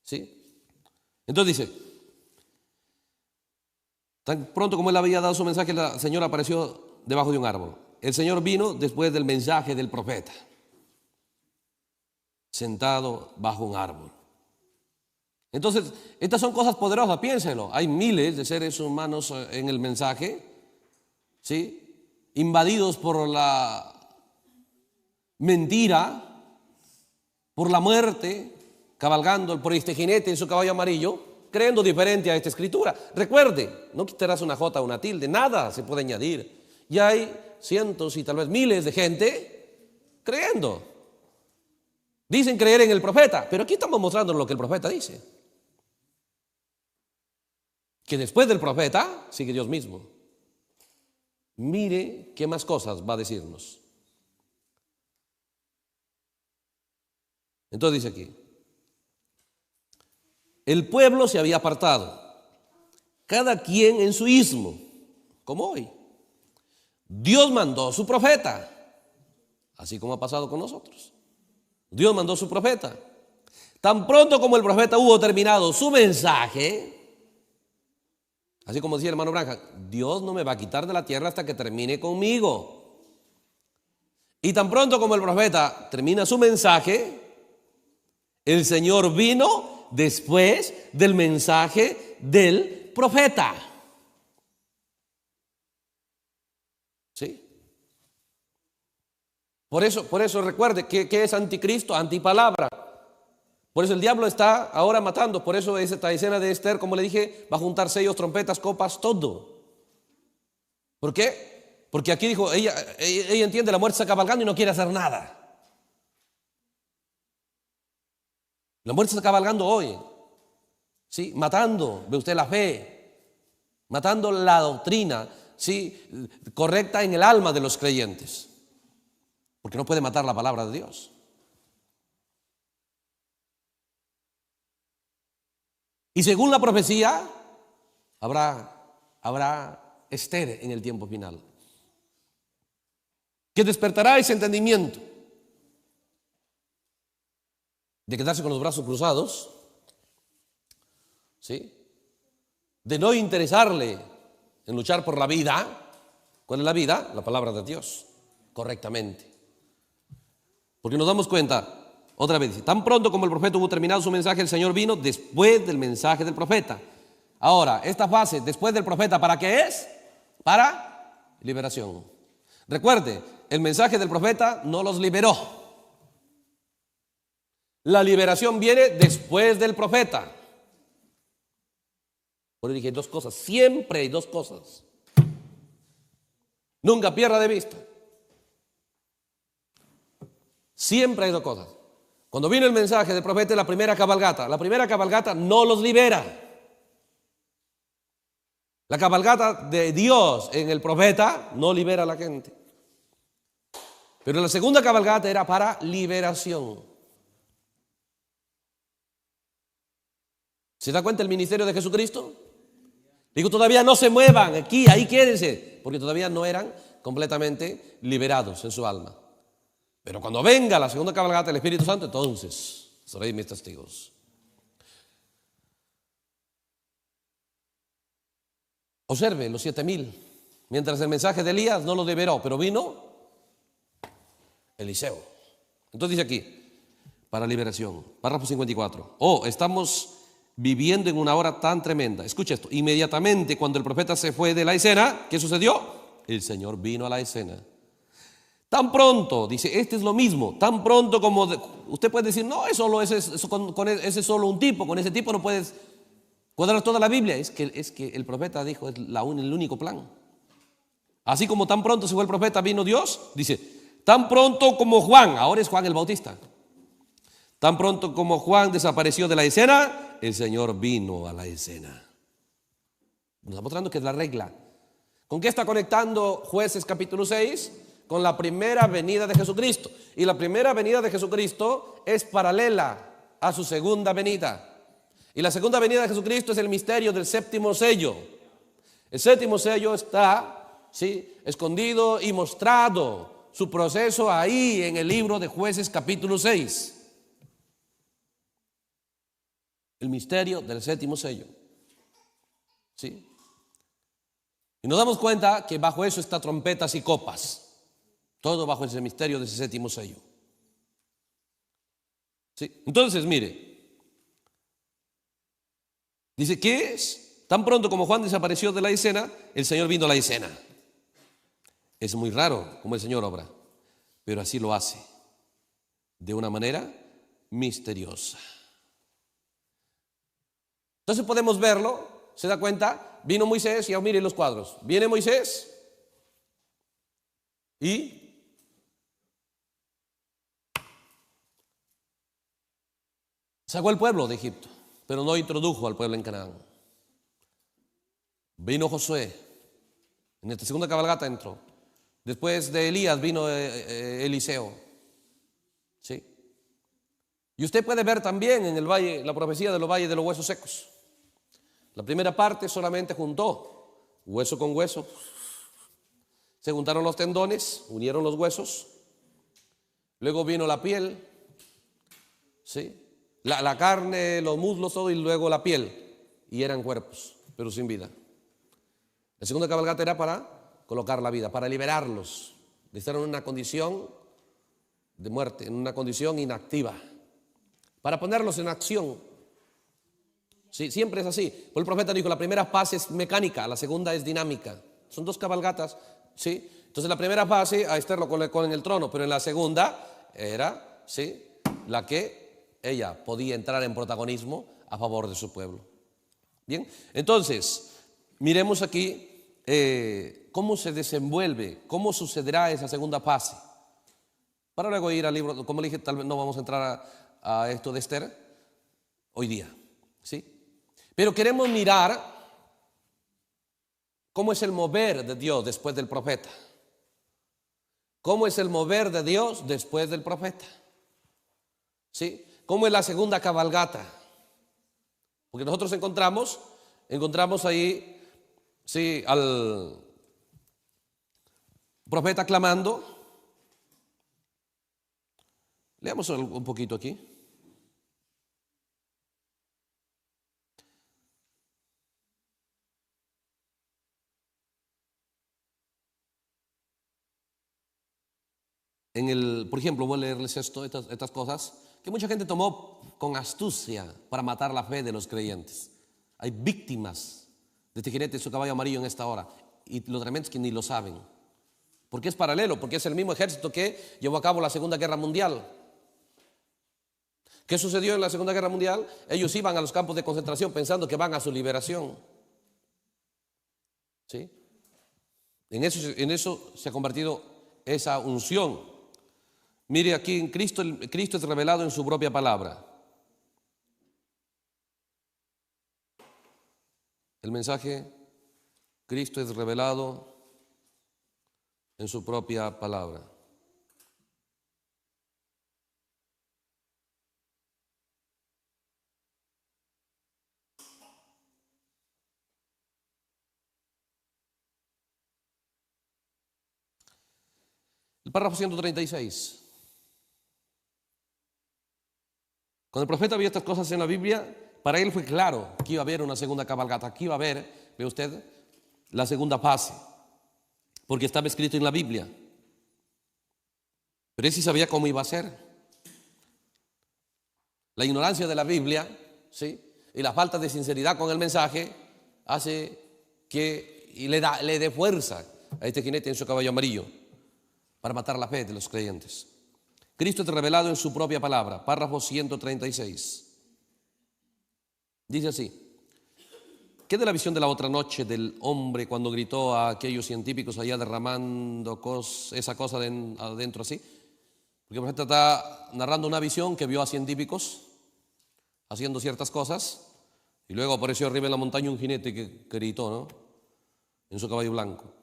¿Sí? Entonces dice, tan pronto como él había dado su mensaje, el Señor apareció debajo de un árbol. El Señor vino después del mensaje del profeta, sentado bajo un árbol. Entonces, estas son cosas poderosas, piénselo. Hay miles de seres humanos en el mensaje, ¿sí? Invadidos por la mentira, por la muerte, cabalgando por este jinete en su caballo amarillo, creyendo diferente a esta escritura. Recuerde, no quitarás una jota o una tilde, nada se puede añadir. Y hay cientos y tal vez miles de gente creyendo. Dicen creer en el profeta, pero aquí estamos mostrando lo que el profeta dice. Que después del profeta sigue Dios mismo. Mire qué más cosas va a decirnos. Entonces dice aquí, el pueblo se había apartado, cada quien en su ismo, como hoy. Dios mandó a su profeta, así como ha pasado con nosotros. Dios mandó a su profeta. Tan pronto como el profeta hubo terminado su mensaje, así como decía el hermano Branham, Dios no me va a quitar de la tierra hasta que termine conmigo. Y tan pronto como el profeta termina su mensaje, el Señor vino después del mensaje del profeta. ¿Sí? Por eso recuerde que es anticristo, antipalabra. Por eso el diablo está ahora matando. Por eso esta escena de Esther, como le dije, va a juntar sellos, trompetas, copas, todo. ¿Por qué? Porque aquí dijo, ella entiende, la muerte está cabalgando y no quiere hacer nada. La muerte está cabalgando hoy. ¿Sí? Matando, ve usted, la fe. Matando la doctrina, ¿sí? Correcta en el alma de los creyentes. Porque no puede matar la palabra de Dios. Y según la profecía, habrá Esther en el tiempo final, que despertará ese entendimiento de quedarse con los brazos cruzados, ¿sí? De no interesarle en luchar por la vida. ¿Cuál es la vida? La palabra de Dios, correctamente. Porque nos damos cuenta, otra vez dice, tan pronto como el profeta hubo terminado su mensaje, el Señor vino después del mensaje del profeta. Ahora, esta fase, después del profeta, ¿para qué es? Para liberación. Recuerde, el mensaje del profeta no los liberó. La liberación viene después del profeta. Por eso dije dos cosas, siempre hay dos cosas. Nunca pierda de vista. Siempre hay dos cosas. Cuando vino el mensaje del profeta, la primera cabalgata no los libera. La cabalgata de Dios en el profeta no libera a la gente. Pero la segunda cabalgata era para liberación. ¿Se da cuenta el ministerio de Jesucristo? Digo, todavía no se muevan aquí, ahí quédense, porque todavía no eran completamente liberados en su alma. Pero cuando venga la segunda cabalgata del Espíritu Santo, entonces seréis mis testigos. Observe los 7,000. Mientras el mensaje de Elías no lo liberó, pero vino Eliseo. Entonces dice aquí, para liberación, párrafo 54. Estamos viviendo en una hora tan tremenda. Escucha esto. Inmediatamente cuando el profeta se fue de la escena, ¿qué sucedió? El Señor vino a la escena. Tan pronto, dice, este es lo mismo, tan pronto como usted puede decir, no, ese es solo un tipo, con ese tipo no puedes cuadrar toda la Biblia. Es que el profeta dijo, es el único plan. Así como tan pronto se fue el profeta, vino Dios, dice, tan pronto como Juan, ahora es Juan el Bautista, tan pronto como Juan desapareció de la escena, el Señor vino a la escena. Nos está mostrando que es la regla. ¿Con qué está conectando Jueces capítulo 6? Con la primera venida de Jesucristo. Y la primera venida de Jesucristo es paralela a su segunda venida. Y la segunda venida de Jesucristo es el misterio del séptimo sello. El séptimo sello está, ¿sí?, escondido y mostrado su proceso ahí en el libro de Jueces capítulo 6. El misterio del séptimo sello. ¿Sí? Y nos damos cuenta que bajo eso está trompetas y copas. Todo bajo ese misterio de ese séptimo sello. ¿Sí? Entonces, mire, dice que es tan pronto como Juan desapareció de la escena, el Señor vino a la escena. Es muy raro como el Señor obra, pero así lo hace, de una manera misteriosa. Entonces podemos verlo, se da cuenta, vino Moisés y ahora mire los cuadros. Viene Moisés y sacó al pueblo de Egipto, pero no introdujo al pueblo en Canaán. Vino Josué, en esta segunda cabalgata entró. Después de Elías vino Eliseo. ¿Sí? Y usted puede ver también en el valle, la profecía de los valles de los huesos secos. La primera parte solamente juntó hueso con hueso. Se juntaron los tendones, unieron los huesos. Luego vino la piel, ¿sí?, la carne, los muslos, todo, y luego la piel. Y eran cuerpos, pero sin vida. La segunda cabalgata era para colocar la vida, para liberarlos de estar en una condición de muerte, en una condición inactiva, para ponerlos en acción. Sí, siempre es así. Pues el profeta dijo, la primera fase es mecánica, la segunda es dinámica. Son dos cabalgatas, ¿sí? Entonces la primera fase a Esther lo colocó en el trono, pero en la segunda era, ¿sí?, la que ella podía entrar en protagonismo a favor de su pueblo. Bien, entonces miremos aquí cómo se desenvuelve, cómo sucederá esa segunda fase. Para luego ir al libro, como le dije, tal vez no vamos a entrar a esto de Esther hoy día, ¿sí? Pero queremos mirar cómo es el mover de Dios después del profeta. ¿Cómo es el mover de Dios después del profeta? ¿Sí? ¿Cómo es la segunda cabalgata? Porque nosotros encontramos ahí, sí, al profeta clamando. Leamos un poquito aquí. Por ejemplo, voy a leerles estas cosas que mucha gente tomó con astucia para matar la fe de los creyentes. Hay víctimas de este jinete de su caballo amarillo en esta hora, y lo tremendo es que ni lo saben, porque es paralelo, porque es el mismo ejército que llevó a cabo la Segunda Guerra Mundial. ¿Qué sucedió en la Segunda Guerra Mundial? Ellos iban a los campos de concentración pensando que van a su liberación. ¿Sí? En eso se ha convertido esa unción. Mire aquí, en Cristo es revelado en su propia palabra. El mensaje, Cristo es revelado en su propia palabra. El párrafo 136. Cuando el profeta vio estas cosas en la Biblia, para él fue claro que iba a haber una segunda cabalgata, que iba a haber, ve usted, la segunda fase, porque estaba escrito en la Biblia. Pero él sí sabía cómo iba a ser. La ignorancia de la Biblia, ¿sí?, y la falta de sinceridad con el mensaje hace que le dé fuerza a este jinete en su caballo amarillo para matar la fe de los creyentes. Cristo es revelado en su propia palabra, párrafo 136. Dice así: ¿qué de la visión de la otra noche del hombre cuando gritó a aquellos científicos allá derramando esa cosa adentro así? Porque el profeta está narrando una visión que vio a científicos haciendo ciertas cosas, y luego apareció arriba en la montaña un jinete que gritó, ¿no?, en su caballo blanco.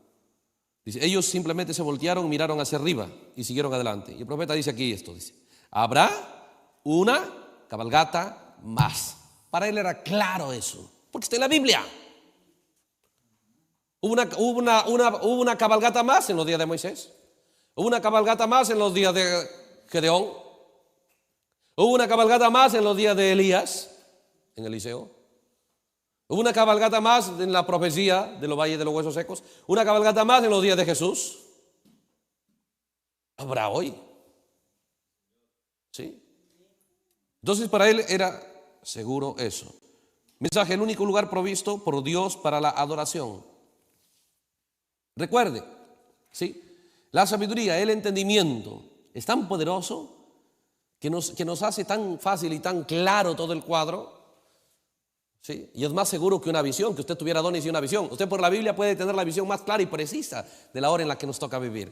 Dice, ellos simplemente se voltearon, miraron hacia arriba y siguieron adelante. Y el profeta dice aquí esto, dice, habrá una cabalgata más. Para él era claro eso, porque está en la Biblia. Hubo una cabalgata más en los días de Moisés. Hubo una cabalgata más en los días de Gedeón. Hubo una cabalgata más en los días de Elías, en Eliseo. Hubo una cabalgata más en la profecía de los valles de los huesos secos. Una cabalgata más en los días de Jesús. Habrá hoy. ¿Sí? Entonces para él era seguro eso. Mensaje: el único lugar provisto por Dios para la adoración. Recuerde, ¿sí?, la sabiduría, el entendimiento es tan poderoso que nos hace tan fácil y tan claro todo el cuadro, ¿sí? Y es más seguro que una visión, que usted tuviera dones y una visión. Usted por la Biblia puede tener la visión más clara y precisa de la hora en la que nos toca vivir.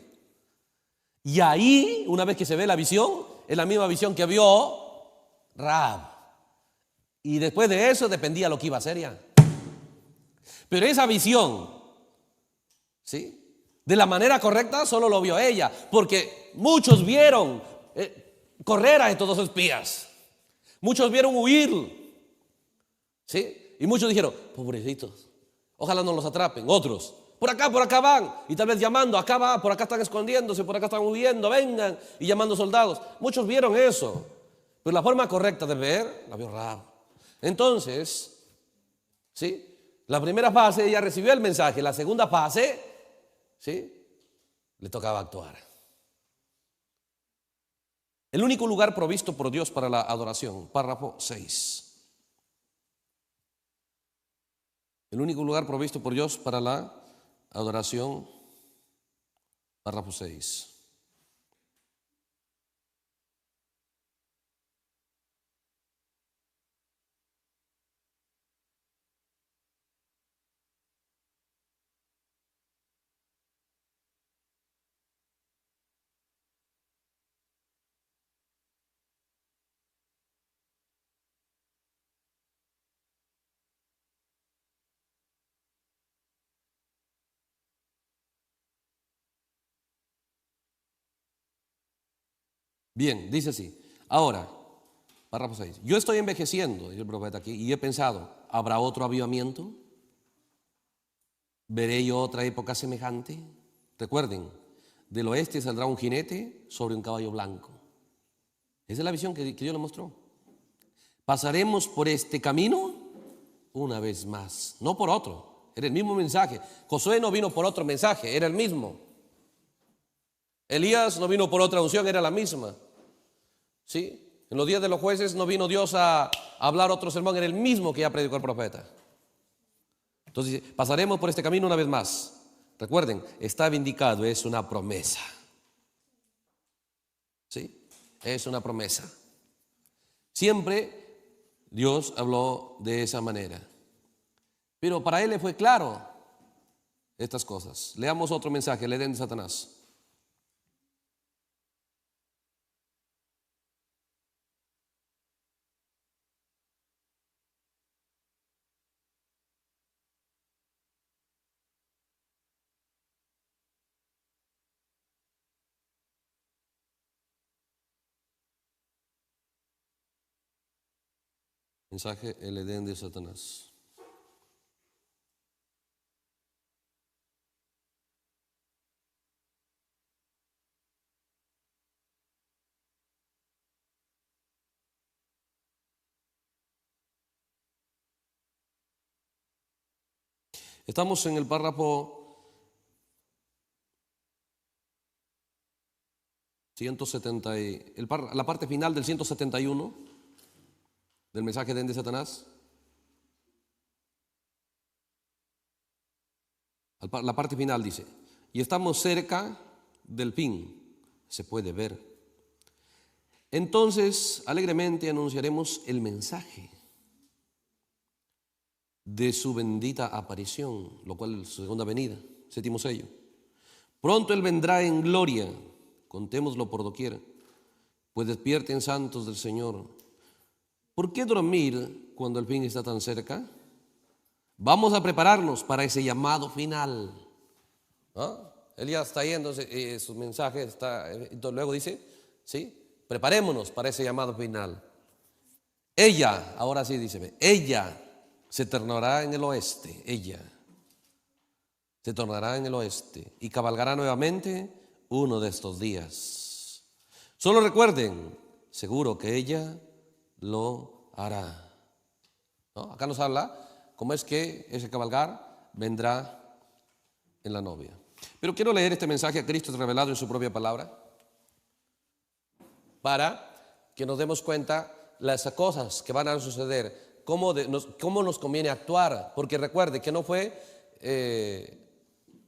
Y ahí, una vez que se ve la visión, es la misma visión que vio Rahab. Y después de eso dependía lo que iba a hacer ya. Pero esa visión, ¿sí?, de la manera correcta solo lo vio ella, porque muchos vieron correr a estos dos espías. Muchos vieron huir, ¿sí? Y muchos dijeron, pobrecitos, ojalá no los atrapen. Otros, por acá van. Y tal vez llamando, acá va, por acá están escondiéndose, por acá están huyendo, vengan. Y llamando soldados. Muchos vieron eso. Pero la forma correcta de ver, la vio Rahab. Entonces, ¿sí?, la primera fase ella recibió el mensaje. La segunda fase, ¿sí?, le tocaba actuar. El único lugar provisto por Dios para la adoración, párrafo 6. El único lugar provisto por Dios para la adoración, párrafo 6. Bien, dice así. Ahora, párrafo 6. Yo estoy envejeciendo, dice el profeta aquí, y he pensado, ¿habrá otro avivamiento? ¿Veré yo otra época semejante? Recuerden, del oeste saldrá un jinete sobre un caballo blanco. Esa es la visión que Dios le mostró. Pasaremos por este camino una vez más, no por otro. Era el mismo mensaje. Josué no vino por otro mensaje, era el mismo. Elías no vino por otra unción, era la misma. ¿Sí? En los días de los jueces no vino Dios a hablar otro sermón, era el mismo que ya predicó el profeta. Entonces pasaremos por este camino una vez más. Recuerden, está vindicado, es una promesa. ¿Sí? Es una promesa. Siempre Dios habló de esa manera. Pero para él le fue claro estas cosas. Leamos otro mensaje, el Edén de Satanás. Mensaje, el Edén de Satanás. Estamos en el párrafo 170, la parte final del 171 del mensaje de Satanás. La parte final dice, y estamos cerca del fin, se puede ver. Entonces, alegremente anunciaremos el mensaje de su bendita aparición, lo cual es su segunda venida, séptimo sello. Pronto Él vendrá en gloria, contémoslo por doquier, pues despierten santos del Señor. ¿Por qué dormir cuando el fin está tan cerca? Vamos a prepararnos para ese llamado final. ¿Ah? Él ya está yendo, su mensaje está, luego dice, ¿sí? Preparémonos para ese llamado final. Ella, ahora sí dice, ella se tornará en el oeste, ella se tornará en el oeste y cabalgará nuevamente uno de estos días. Solo recuerden, seguro que ella lo hará. ¿No? Acá nos habla cómo es que ese cabalgar vendrá en la novia. Pero quiero leer este mensaje a Cristo revelado en su propia palabra para que nos demos cuenta las cosas que van a suceder, cómo nos conviene actuar, porque recuerde que no fue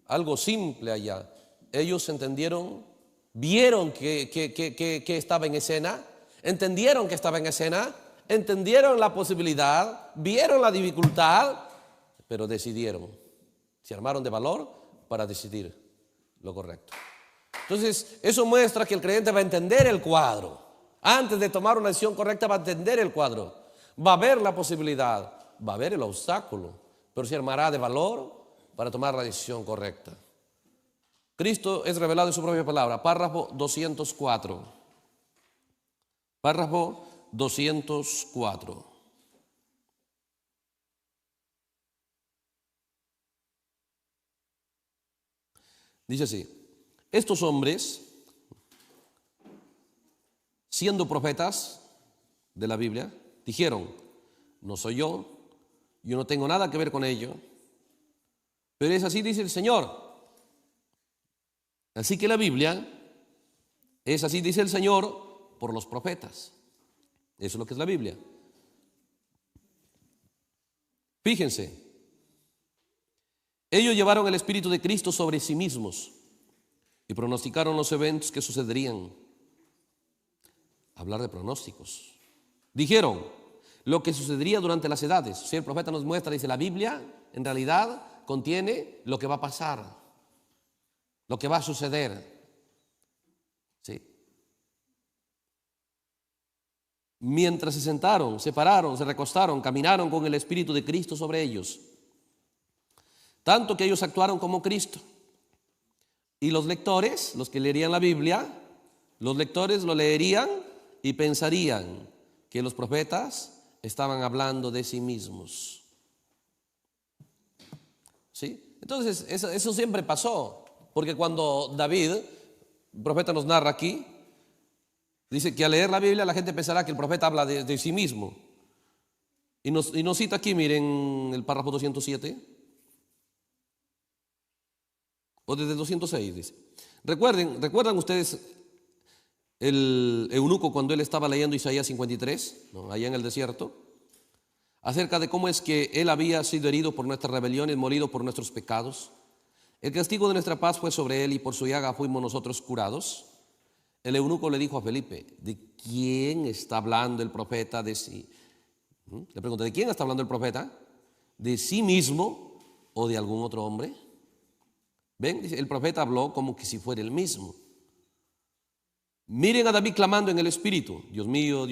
algo simple allá. Ellos entendieron, vieron que estaba en escena, entendieron que estaba en escena, entendieron la posibilidad, vieron la dificultad, pero decidieron, se armaron de valor para decidir lo correcto. Entonces, eso muestra que el creyente va a entender el cuadro. Antes de tomar una decisión correcta va a entender el cuadro, va a ver la posibilidad, va a ver el obstáculo, pero se armará de valor para tomar la decisión correcta. Cristo es revelado en su propia palabra, párrafo 204. Párrafo 204. Dice así: estos hombres, siendo profetas de la Biblia, dijeron, no soy yo no tengo nada que ver con ello, pero es así dice el Señor. Así que la Biblia es así dice el Señor por los profetas. Eso es lo que es la Biblia. Fíjense, ellos llevaron el Espíritu de Cristo sobre sí mismos y pronosticaron los eventos que sucederían. Hablar de pronósticos. Dijeron lo que sucedería durante las edades. Si el profeta nos muestra, dice, la Biblia en realidad contiene lo que va a pasar, lo que va a suceder. ¿Sí? Mientras se sentaron, se pararon, se recostaron, caminaron con el Espíritu de Cristo sobre ellos. Tanto que ellos actuaron como Cristo. Y los lectores, los que leerían la Biblia, los lectores lo leerían y pensarían que los profetas estaban hablando de sí mismos. ¿Sí? Entonces, eso siempre pasó, porque cuando David, el profeta nos narra aquí, dice que al leer la Biblia la gente pensará que el profeta habla de sí mismo. Y nos cita aquí, miren, el párrafo 207. O desde 206 dice. ¿Recuerdan ustedes el eunuco cuando él estaba leyendo Isaías 53, ¿no? Allá en el desierto? Acerca de cómo es que él había sido herido por nuestras rebeliones, molido por nuestros pecados. El castigo de nuestra paz fue sobre él y por su llaga fuimos nosotros curados. El eunuco le dijo a Felipe, ¿de quién está hablando el profeta de sí? Le pregunta, ¿de quién está hablando el profeta? ¿De sí mismo o de algún otro hombre? ¿Ven? Dice, el profeta habló como que si fuera el mismo. Miren a David clamando en el espíritu, Dios mío,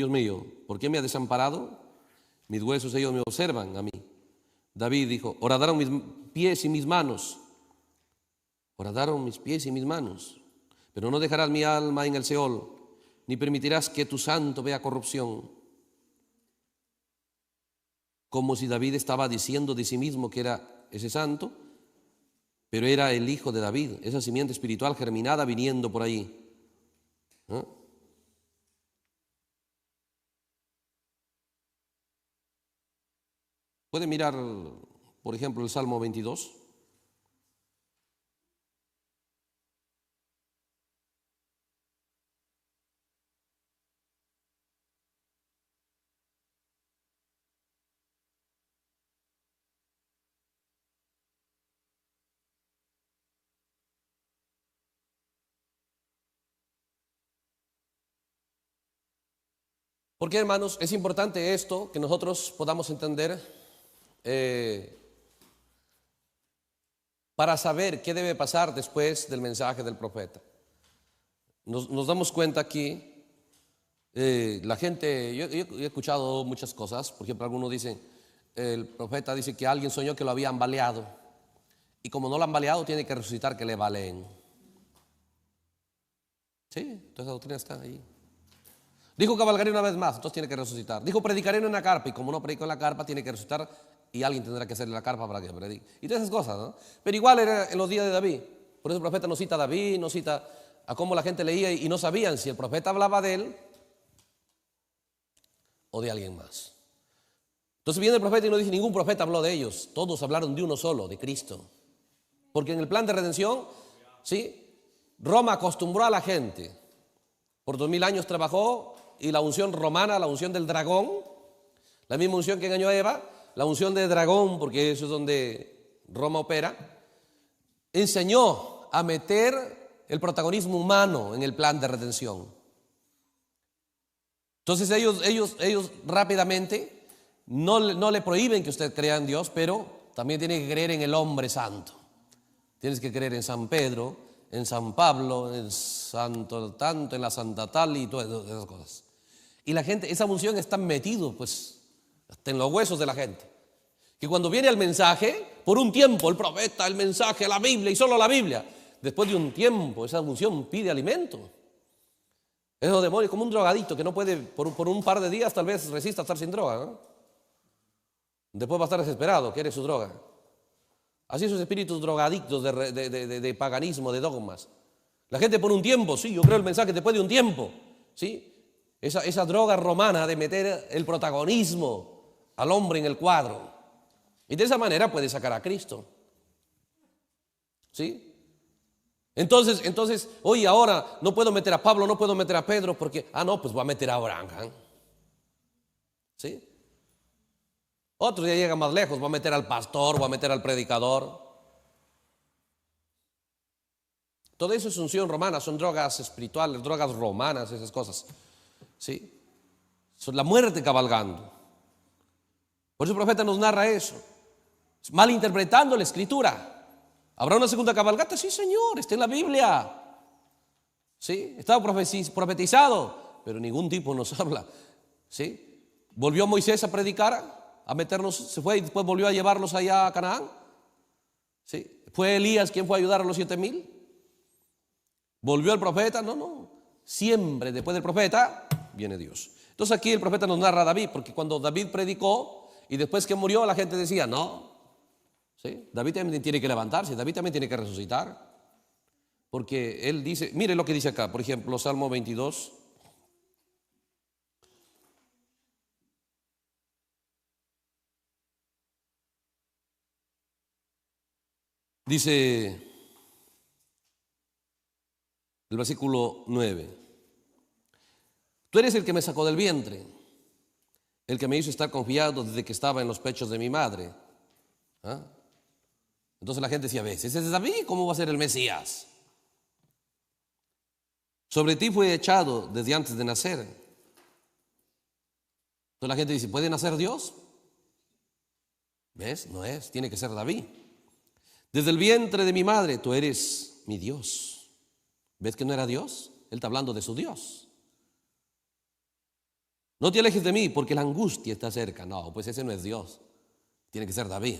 ¿por qué me ha desamparado? Mis huesos ellos me observan a mí. David dijo, horadaron mis pies y mis manos. Horadaron mis pies y mis manos. Pero no dejarás mi alma en el Seol, ni permitirás que tu santo vea corrupción. Como si David estaba diciendo de sí mismo que era ese santo, pero era el hijo de David, esa simiente espiritual germinada viniendo por ahí. ¿Eh? Pueden mirar por ejemplo, el Salmo 22. Porque, hermanos, es importante esto, que nosotros podamos entender para saber qué debe pasar después del mensaje del profeta. Nos damos cuenta aquí, la gente, yo he escuchado muchas cosas. Por ejemplo, algunos dicen, el profeta dice que alguien soñó que lo habían baleado, y como no lo han baleado, tiene que resucitar que le baleen. Sí, entonces la doctrina está ahí. Dijo cabalgaré una vez más, entonces tiene que resucitar. Dijo predicaré en una carpa, y como no predicó en la carpa, tiene que resucitar, y alguien tendrá que hacerle la carpa para que predique. Y todas esas cosas, ¿no? Pero igual era en los días de David. Por eso el profeta no cita a David, no cita a cómo la gente leía, y no sabían si el profeta hablaba de él o de alguien más. Entonces viene el profeta y no dice ningún profeta habló de ellos. Todos hablaron de uno solo, de Cristo. Porque en el plan de redención, ¿sí?, Roma acostumbró a la gente. Por 2000 años trabajó, y la unción romana, la unción del dragón, la misma unción que engañó a Eva, la unción del dragón, porque eso es donde Roma opera, enseñó a meter el protagonismo humano en el plan de redención. Entonces ellos rápidamente no le prohíben que usted crea en Dios, pero también tiene que creer en el hombre santo. Tienes que creer en San Pedro, en San Pablo, en Santo tanto, en la Santa tal y todas esas cosas. Y la gente, esa unción está metido pues hasta en los huesos de la gente, que cuando viene el mensaje, por un tiempo el profeta, el mensaje, la Biblia y solo la Biblia, después de un tiempo esa unción pide alimento. Esos demonios, como un drogadito que no puede por un par de días tal vez resista estar sin droga, ¿no? Después va a estar desesperado, quiere su droga. Así esos espíritus drogadictos de paganismo, de dogmas. La gente por un tiempo, sí, yo creo el mensaje después de un tiempo, ¿sí? Esa droga romana de meter el protagonismo al hombre en el cuadro. Y de esa manera puede sacar a Cristo. ¿Sí? Entonces, oye, ahora no puedo meter a Pablo, no puedo meter a Pedro porque, no, pues voy a meter a Abraham. ¿Sí? Otro día llega más lejos, voy a meter al pastor, voy a meter al predicador. Todo eso es unción romana, son drogas espirituales, drogas romanas, esas cosas. ¿Sí? Son la muerte cabalgando. Por eso el profeta nos narra eso, malinterpretando la escritura. ¿Habrá una segunda cabalgata? Sí, Señor, está en la Biblia. ¿Sí? Estaba profetizado, pero ningún tipo nos habla. ¿Sí? ¿Volvió Moisés a predicar, a meternos, se fue y después volvió a llevarlos allá a Canaán? ¿Sí? ¿Fue Elías quien fue a ayudar a los 7000? ¿Volvió el profeta? No. Siempre después del profeta viene Dios. Entonces aquí el profeta nos narra a David, porque cuando David predicó y después que murió la gente decía, no, ¿sí? David también tiene que levantarse, David también tiene que resucitar. Porque él dice, mire lo que dice acá, por ejemplo, Salmo 22. Dice el versículo 9. Tú eres el que me sacó del vientre, el que me hizo estar confiado desde que estaba en los pechos de mi madre. Entonces la gente decía, ¿ves? Ese es David, ¿cómo va a ser el Mesías? Sobre ti fue echado desde antes de nacer. Entonces la gente dice, ¿puede nacer Dios? ¿Ves? No es, tiene que ser David. Desde el vientre de mi madre, tú eres mi Dios. ¿Ves que no era Dios? Él está hablando de su Dios. No te alejes de mí porque la angustia está cerca. No, pues ese no es Dios. Tiene que ser David,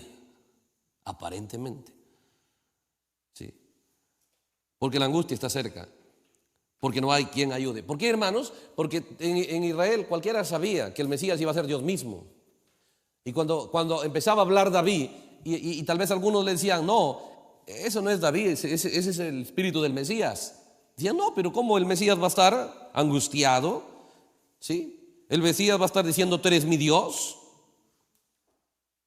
aparentemente. Sí. Porque la angustia está cerca. Porque no hay quien ayude. ¿Por qué, hermanos? Porque en Israel cualquiera sabía que el Mesías iba a ser Dios mismo. Y cuando empezaba a hablar David, y tal vez algunos le decían, no, eso no es David, ese es el espíritu del Mesías. Decían, no, pero ¿cómo el Mesías va a estar angustiado? ¿Sí? El Mesías va a estar diciendo, tú eres mi Dios.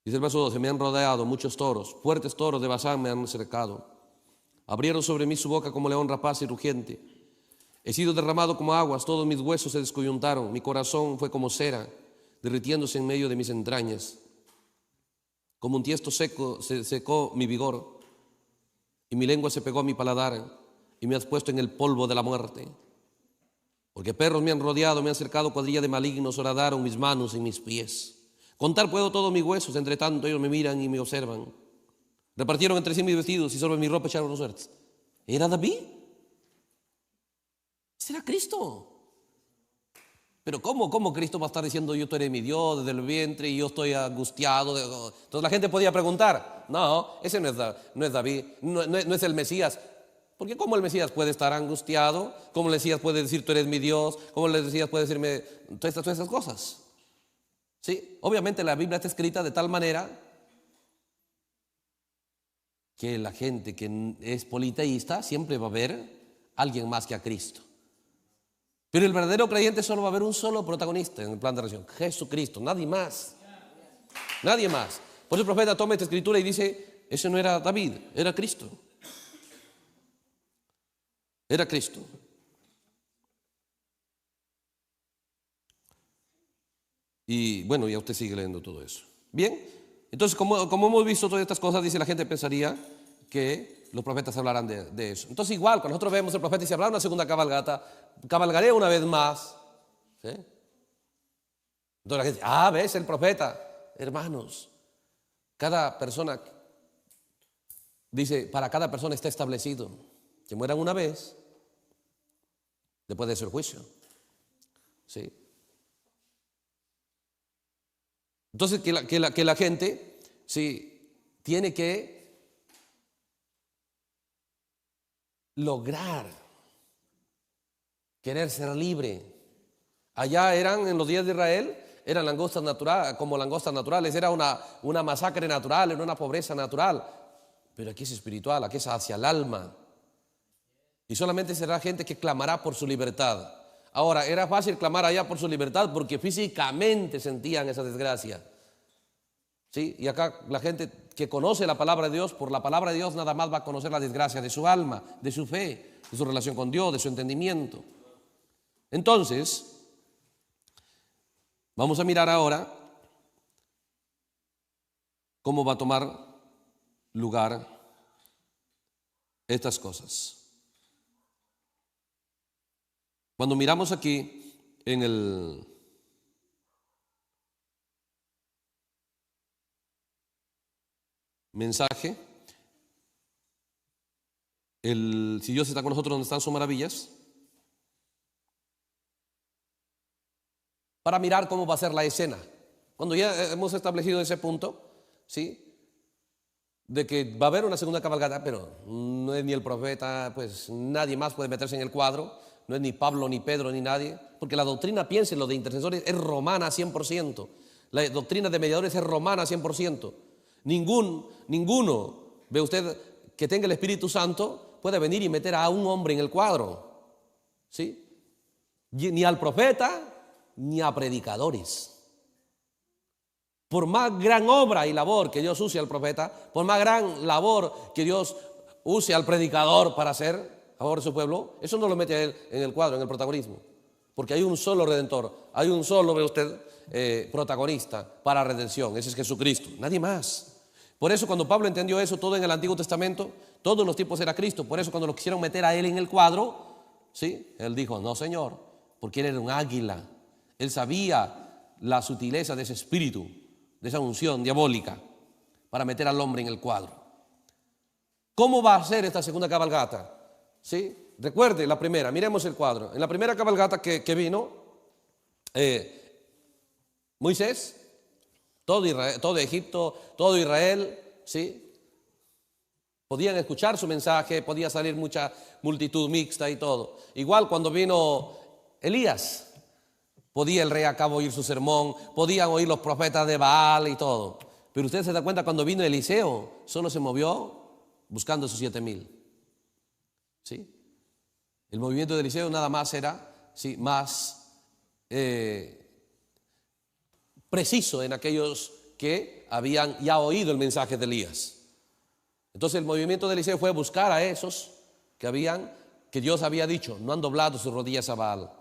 Dice el verso 12, me han rodeado muchos toros, fuertes toros de Basán me han cercado. Abrieron sobre mí su boca como león rapaz y rugiente. He sido derramado como aguas, todos mis huesos se descoyuntaron, mi corazón fue como cera, derritiéndose en medio de mis entrañas. Como un tiesto seco se secó mi vigor, y mi lengua se pegó a mi paladar, y me has puesto en el polvo de la muerte. Porque perros me han rodeado, me han cercado cuadrilla de malignos, horadaron mis manos y mis pies. Contar puedo todos mis huesos, entre tanto ellos me miran y me observan. Repartieron entre sí mis vestidos y sobre mi ropa echaron los suertes. ¿Era David? Ese era Cristo. Pero ¿cómo Cristo va a estar diciendo yo tú eres mi Dios desde el vientre y yo estoy angustiado? Entonces la gente podía preguntar, no, ese no es David, no es el Mesías. Porque ¿cómo el Mesías puede estar angustiado? ¿Cómo el Mesías puede decir tú eres mi Dios? ¿Cómo el Mesías puede decirme todas estas cosas? ¿Sí? Obviamente la Biblia está escrita de tal manera que la gente que es politeísta siempre va a ver a alguien más que a Cristo. Pero el verdadero creyente solo va a haber un solo protagonista en el plan de redención, Jesucristo, nadie más. Nadie más. Por eso el profeta toma esta escritura y dice, ese no era David, era Cristo. Era Cristo. Y bueno, ya usted sigue leyendo todo eso. Bien, entonces como hemos visto todas estas cosas, dice la gente pensaría que los profetas hablarán de eso. Entonces igual, cuando nosotros vemos el profeta y se habla una segunda cabalgata, cabalgaré una vez más. ¿Sí? Entonces la gente dice, ves el profeta. Hermanos, cada persona, dice, para cada persona está establecido que mueran una vez, después de ese juicio. ¿Sí? Entonces que la gente sí, tiene que lograr querer ser libre. Allá eran, en los días de Israel, eran langostas naturales, como langostas naturales, era una masacre natural, era una pobreza natural. Pero aquí es espiritual, aquí es hacia el alma. Y solamente será gente que clamará por su libertad. Ahora, era fácil clamar allá por su libertad porque físicamente sentían esa desgracia. ¿Sí? Y acá la gente que conoce la palabra de Dios, por la palabra de Dios nada más va a conocer la desgracia de su alma, de su fe, de su relación con Dios, de su entendimiento. Entonces, vamos a mirar ahora cómo va a tomar lugar estas cosas. Cuando miramos aquí en el mensaje, si Dios está con nosotros, ¿dónde están sus maravillas? Para mirar cómo va a ser la escena. Cuando ya hemos establecido ese punto, ¿sí? De que va a haber una segunda cabalgata, pero no es ni el profeta, pues nadie más puede meterse en el cuadro, no es ni Pablo, ni Pedro, ni nadie, porque la doctrina, piensen, lo de intercesores es romana 100%, la doctrina de mediadores es romana 100%. Ninguno, ve usted, que tenga el Espíritu Santo puede venir y meter a un hombre en el cuadro, ¿sí? Ni al profeta, ni a predicadores. Por más gran obra y labor que Dios use al profeta, por más gran labor que Dios use al predicador para hacer a favor de su pueblo, eso no lo mete a él en el cuadro, en el protagonismo. Porque hay un solo redentor, hay un solo, ve usted, protagonista para redención, ese es Jesucristo, nadie más. Por eso cuando Pablo entendió eso, todo en el Antiguo Testamento, todos los tiempos era Cristo. Por eso cuando lo quisieron meter a él en el cuadro, ¿sí? Él dijo, no Señor, porque él era un águila. Él sabía la sutileza de ese espíritu, de esa unción diabólica, para meter al hombre en el cuadro. ¿Cómo va a ser esta segunda cabalgata? ¿Sí? Recuerde la primera, miremos el cuadro. En la primera cabalgata que vino, Moisés, todo Israel, todo Egipto, todo Israel, ¿sí? Podían escuchar su mensaje, podía salir mucha multitud mixta y todo. Igual cuando vino Elías, podía el rey Acab oír su sermón, podían oír los profetas de Baal y todo. Pero usted se da cuenta, cuando vino Eliseo, solo se movió buscando sus 7,000. ¿Sí? El movimiento de Eliseo nada más era, ¿sí?, más preciso en aquellos que habían ya oído el mensaje de Elías. Entonces el movimiento de Eliseo fue buscar a esos que Dios había dicho, no han doblado sus rodillas a Baal.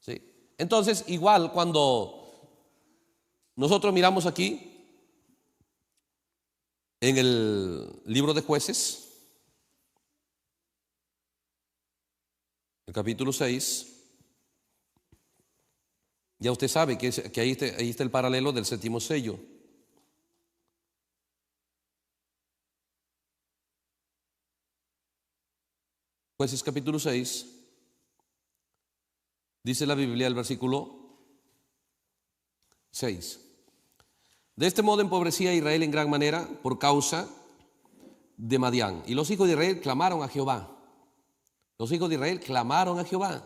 ¿Sí? Entonces, igual cuando nosotros miramos aquí en el libro de Jueces, el capítulo 6, ya usted sabe que ahí está el paralelo del séptimo sello. Jueces capítulo 6, dice la Biblia, el versículo 6. De este modo empobrecía a Israel en gran manera por causa de Madián. Y los hijos de Israel clamaron a Jehová. Los hijos de Israel clamaron a Jehová.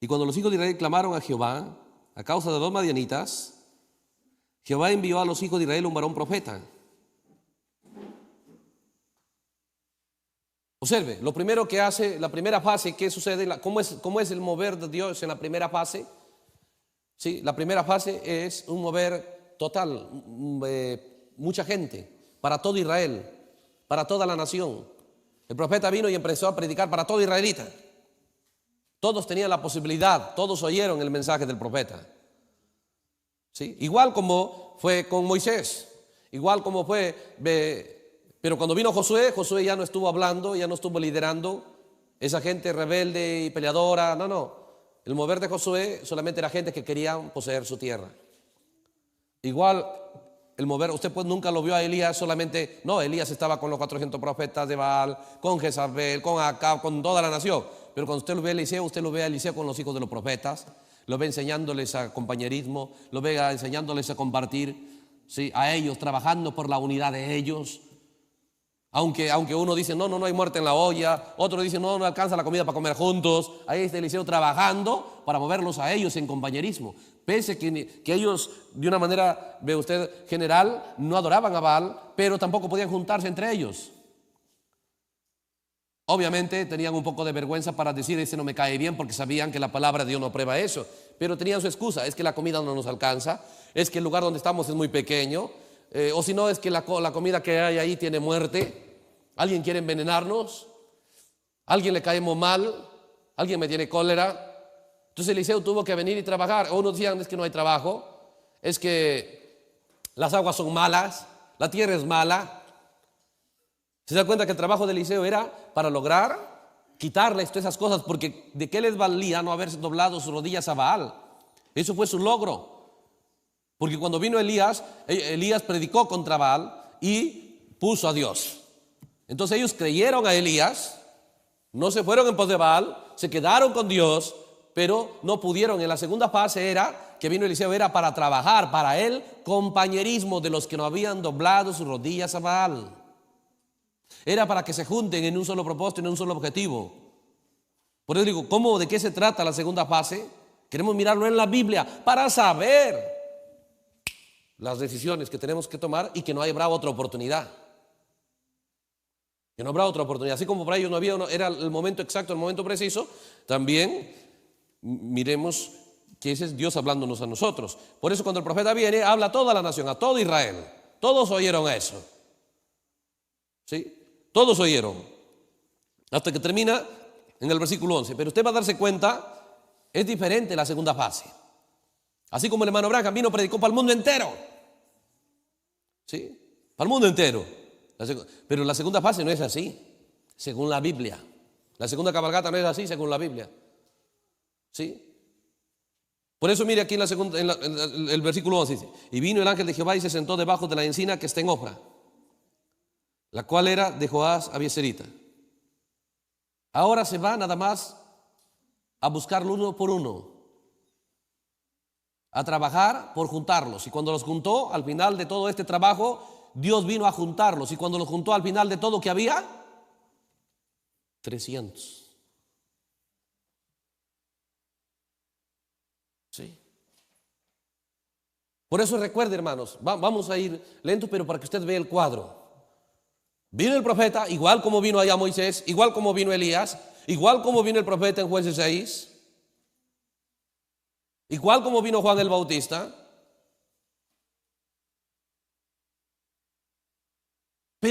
Y cuando los hijos de Israel clamaron a Jehová, a causa de los madianitas, Jehová envió a los hijos de Israel un varón profeta. Observe, lo primero que hace, la primera fase, ¿qué sucede? ¿Cómo es el mover de Dios en la primera fase? Sí, la primera fase es un mover total, mucha gente, para todo Israel, para toda la nación. El profeta vino y empezó a predicar para todo israelita. Todos tenían la posibilidad, todos oyeron el mensaje del profeta. ¿Sí? Igual como fue con Moisés, igual como fue, pero cuando vino Josué ya no estuvo hablando, ya no estuvo liderando esa gente rebelde y peleadora, no. El mover de Josué solamente era gente que querían poseer su tierra. Igual el mover, usted pues nunca lo vio a Elías solamente, no, Elías estaba con los 400 profetas de Baal, con Jezabel, con Acab, con toda la nación. Pero cuando usted lo ve a Eliseo, usted lo ve a Eliseo con los hijos de los profetas, lo ve enseñándoles a compañerismo, lo ve enseñándoles a compartir, ¿sí? A ellos, trabajando por la unidad de ellos. Aunque uno dice, no hay muerte en la olla, otro dice, no alcanza la comida para comer juntos. Ahí está Eliseo trabajando para moverlos a ellos en compañerismo. Pese que ellos, de una manera, ve usted, general, no adoraban a Baal, pero tampoco podían juntarse entre ellos. Obviamente tenían un poco de vergüenza para decir, ese no me cae bien, porque sabían que la palabra de Dios no aprueba eso. Pero tenían su excusa, es que la comida no nos alcanza, es que el lugar donde estamos es muy pequeño, o si no es que la comida que hay ahí tiene muerte, alguien quiere envenenarnos, alguien le caemos mal, alguien me tiene cólera. Entonces Eliseo tuvo que venir y trabajar. O unos decían, es que no hay trabajo, es que las aguas son malas, la tierra es mala. ¿Se da cuenta que el trabajo de Eliseo era para lograr quitarles todas esas cosas? Porque ¿de qué les valía no haberse doblado sus rodillas a Baal? Eso fue su logro. Porque cuando vino Elías predicó contra Baal y puso a Dios. Entonces ellos creyeron a Elías, no se fueron en pos de Baal, se quedaron con Dios, pero no pudieron. En la segunda fase era que vino Eliseo, era para trabajar para el compañerismo de los que no habían doblado sus rodillas a Baal. Era para que se junten en un solo propósito, en un solo objetivo. Por eso digo, ¿de qué se trata la segunda fase? Queremos mirarlo en la Biblia para saber las decisiones que tenemos que tomar y que no habrá otra oportunidad. Que no habrá otra oportunidad. Así como para ellos era el momento exacto, el momento preciso, también miremos que ese es Dios hablándonos a nosotros. Por eso cuando el profeta viene, habla a toda la nación, a todo Israel. Todos oyeron eso. ¿Sí? Todos oyeron. Hasta que termina en el versículo 11. Pero usted va a darse cuenta, es diferente la segunda fase. Así como el hermano Branham vino, predicó para el mundo entero. ¿Sí? Para el mundo entero. Pero la segunda fase no es así, según la Biblia. La segunda cabalgata no es así, según la Biblia. ¿Sí? Por eso mire aquí en el versículo 11 dice: y vino el ángel de Jehová y se sentó debajo de la encina que está en Ofra, la cual era de Joás Abieserita. Ahora se va nada más a buscarlo uno por uno, a trabajar por juntarlos. Y cuando los juntó, al final de todo este trabajo, Dios vino a juntarlos. Y cuando los juntó al final de todo, ¿qué había? 300. Sí. Por eso recuerde, hermanos, vamos a ir lento, pero para que usted vea el cuadro. Vino el profeta, igual como vino allá Moisés, igual como vino Elías, igual como vino el profeta en Jueces 6, igual como vino Juan el Bautista.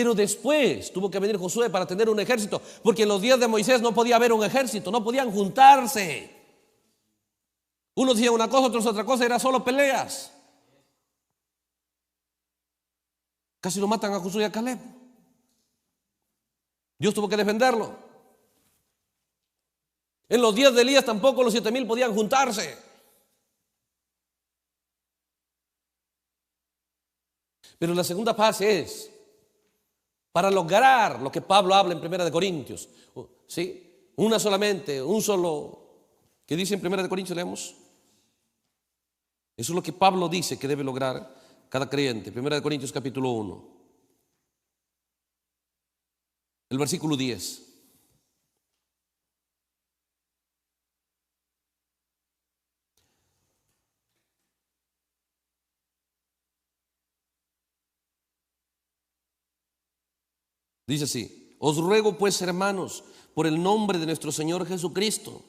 Pero después tuvo que venir Josué para tener un ejército, porque en los días de Moisés no podía haber un ejército, no podían juntarse. Unos decían una cosa, otros otra cosa, era solo peleas. Casi lo matan a Josué y a Caleb. Dios tuvo que defenderlo. En los días de Elías tampoco los 7,000 podían juntarse. Pero la segunda fase es para lograr lo que Pablo habla en 1 de Corintios. ¿Sí? Una solamente, un solo, ¿qué dice en 1 de Corintios? Leemos. Eso es lo que Pablo dice que debe lograr cada creyente. 1 de Corintios capítulo 1. El versículo 10. Dice así: os ruego pues, hermanos, por el nombre de nuestro Señor Jesucristo.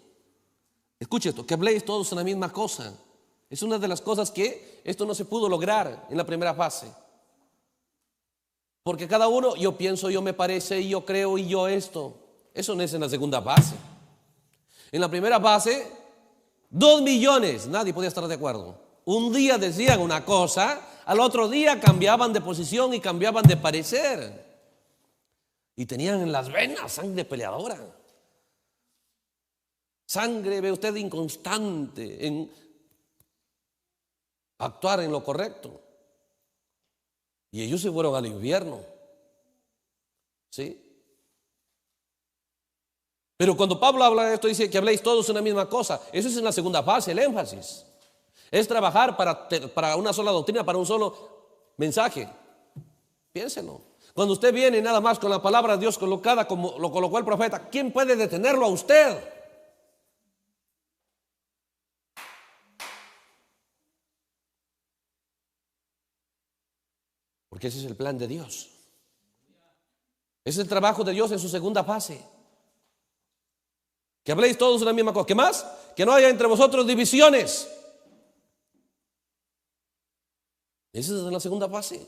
Escuche esto, que habléis todos en la misma cosa. Es una de las cosas que esto no se pudo lograr en la primera fase. Porque cada uno, yo pienso, yo me parece, y yo creo, y yo esto. Eso no es en la segunda fase. En la primera fase, 2 millones, nadie podía estar de acuerdo. Un día decían una cosa, al otro día cambiaban de posición y cambiaban de parecer. Y tenían en las venas sangre peleadora. Sangre, ve usted, inconstante en actuar en lo correcto. Y ellos se fueron al infierno. ¿Sí? Pero cuando Pablo habla de esto, dice que habléis todos una misma cosa. Eso es en la segunda fase, el énfasis. Es trabajar para una sola doctrina, para un solo mensaje. Piénselo. Cuando usted viene nada más con la palabra de Dios colocada como lo colocó el profeta, ¿quién puede detenerlo a usted? Porque ese es el plan de Dios. Ese es el trabajo de Dios en su segunda fase. Que habléis todos una misma cosa. ¿Qué más? Que no haya entre vosotros divisiones. Esa es la segunda fase.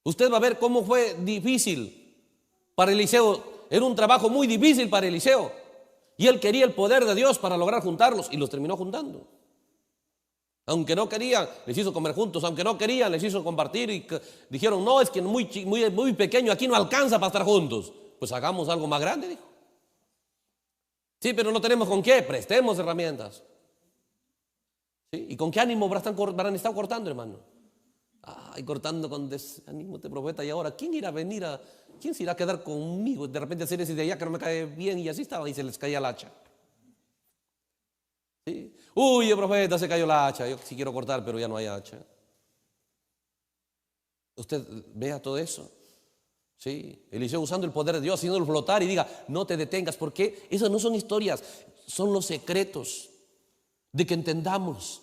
Usted va a ver cómo fue difícil para Eliseo. Era un trabajo muy difícil para Eliseo. Y él quería el poder de Dios para lograr juntarlos. Y los terminó juntando. Aunque no querían, les hizo comer juntos. Aunque no querían, les hizo compartir. Y dijeron, no, es que muy pequeño, aquí no alcanza para estar juntos. Pues hagamos algo más grande, dijo. Sí, pero no tenemos con qué, prestemos herramientas. ¿Sí? ¿Y con qué ánimo habrán estado cortando, hermano? Ay, cortando con desánimo este profeta. Y ahora, ¿quién se irá a quedar conmigo? De repente hacer ese de allá que no me cae bien. Y así estaba, y se les caía el hacha. ¿Sí? Uy, el profeta, se cayó la hacha. Yo sí quiero cortar, pero ya no hay hacha. Usted vea todo eso. Sí, Eliseo usando el poder de Dios, haciéndolo flotar y diga, no te detengas, porque esas no son historias, son los secretos de que entendamos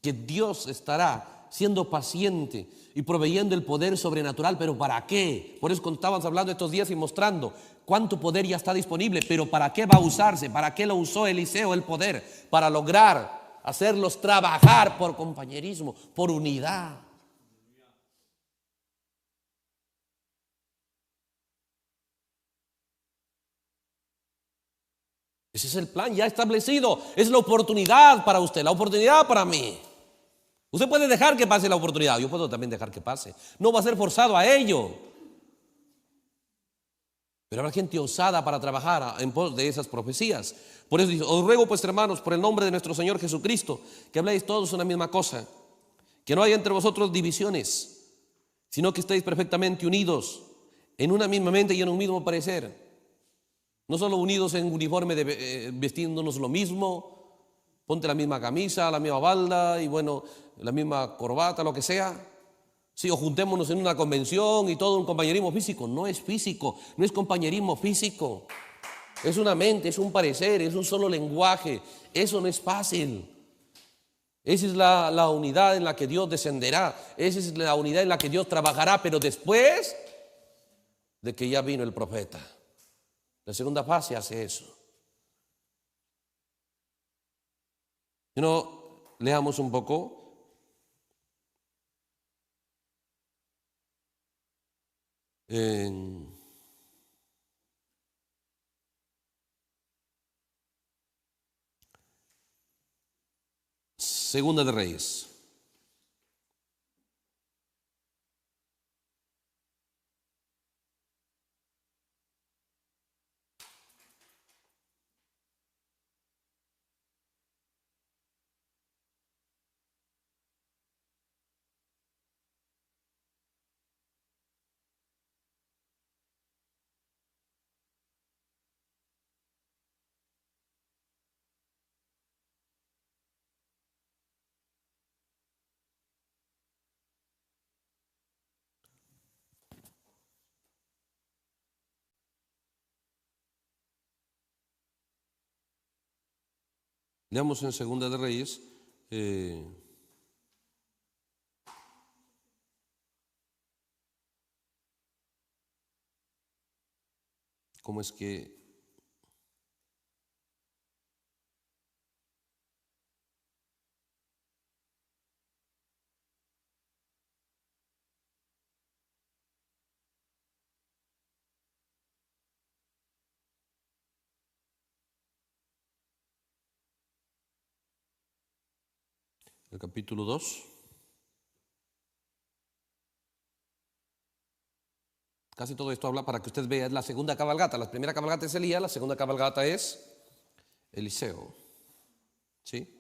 que Dios estará siendo paciente y proveyendo el poder sobrenatural. ¿Pero para qué? Por eso estábamos hablando estos días y mostrando cuánto poder ya está disponible, pero ¿para qué va a usarse? ¿Para qué lo usó Eliseo el poder? Para lograr hacerlos trabajar por compañerismo, por unidad. Ese es el plan ya establecido. Es la oportunidad para usted, la oportunidad para mí. Usted puede dejar que pase la oportunidad. Yo puedo también dejar que pase. No va a ser forzado a ello. Pero habrá gente osada para trabajar en pos de esas profecías. Por eso dice, os ruego pues, hermanos, por el nombre de nuestro Señor Jesucristo, que habléis todos una misma cosa. Que no haya entre vosotros divisiones, sino que estéis perfectamente unidos en una misma mente y en un mismo parecer. No solo unidos en uniforme de vestiéndonos lo mismo, ponte la misma camisa, la misma balda y bueno, la misma corbata, lo que sea. Sí, o juntémonos en una convención y todo un compañerismo físico. No es físico, no es compañerismo físico. Es una mente, es un parecer, es un solo lenguaje. Eso no es fácil. Esa es la unidad en la que Dios descenderá. Esa es la unidad en la que Dios trabajará, pero después de que ya vino el profeta. La segunda fase hace eso. Leamos un poco. En Segunda de Reyes. Leamos en Segunda de Reyes. ¿Cómo es que? El capítulo 2. Casi todo esto habla para que usted vea, es la segunda cabalgata. La primera cabalgata es Elías, la segunda cabalgata es Eliseo. ¿Sí?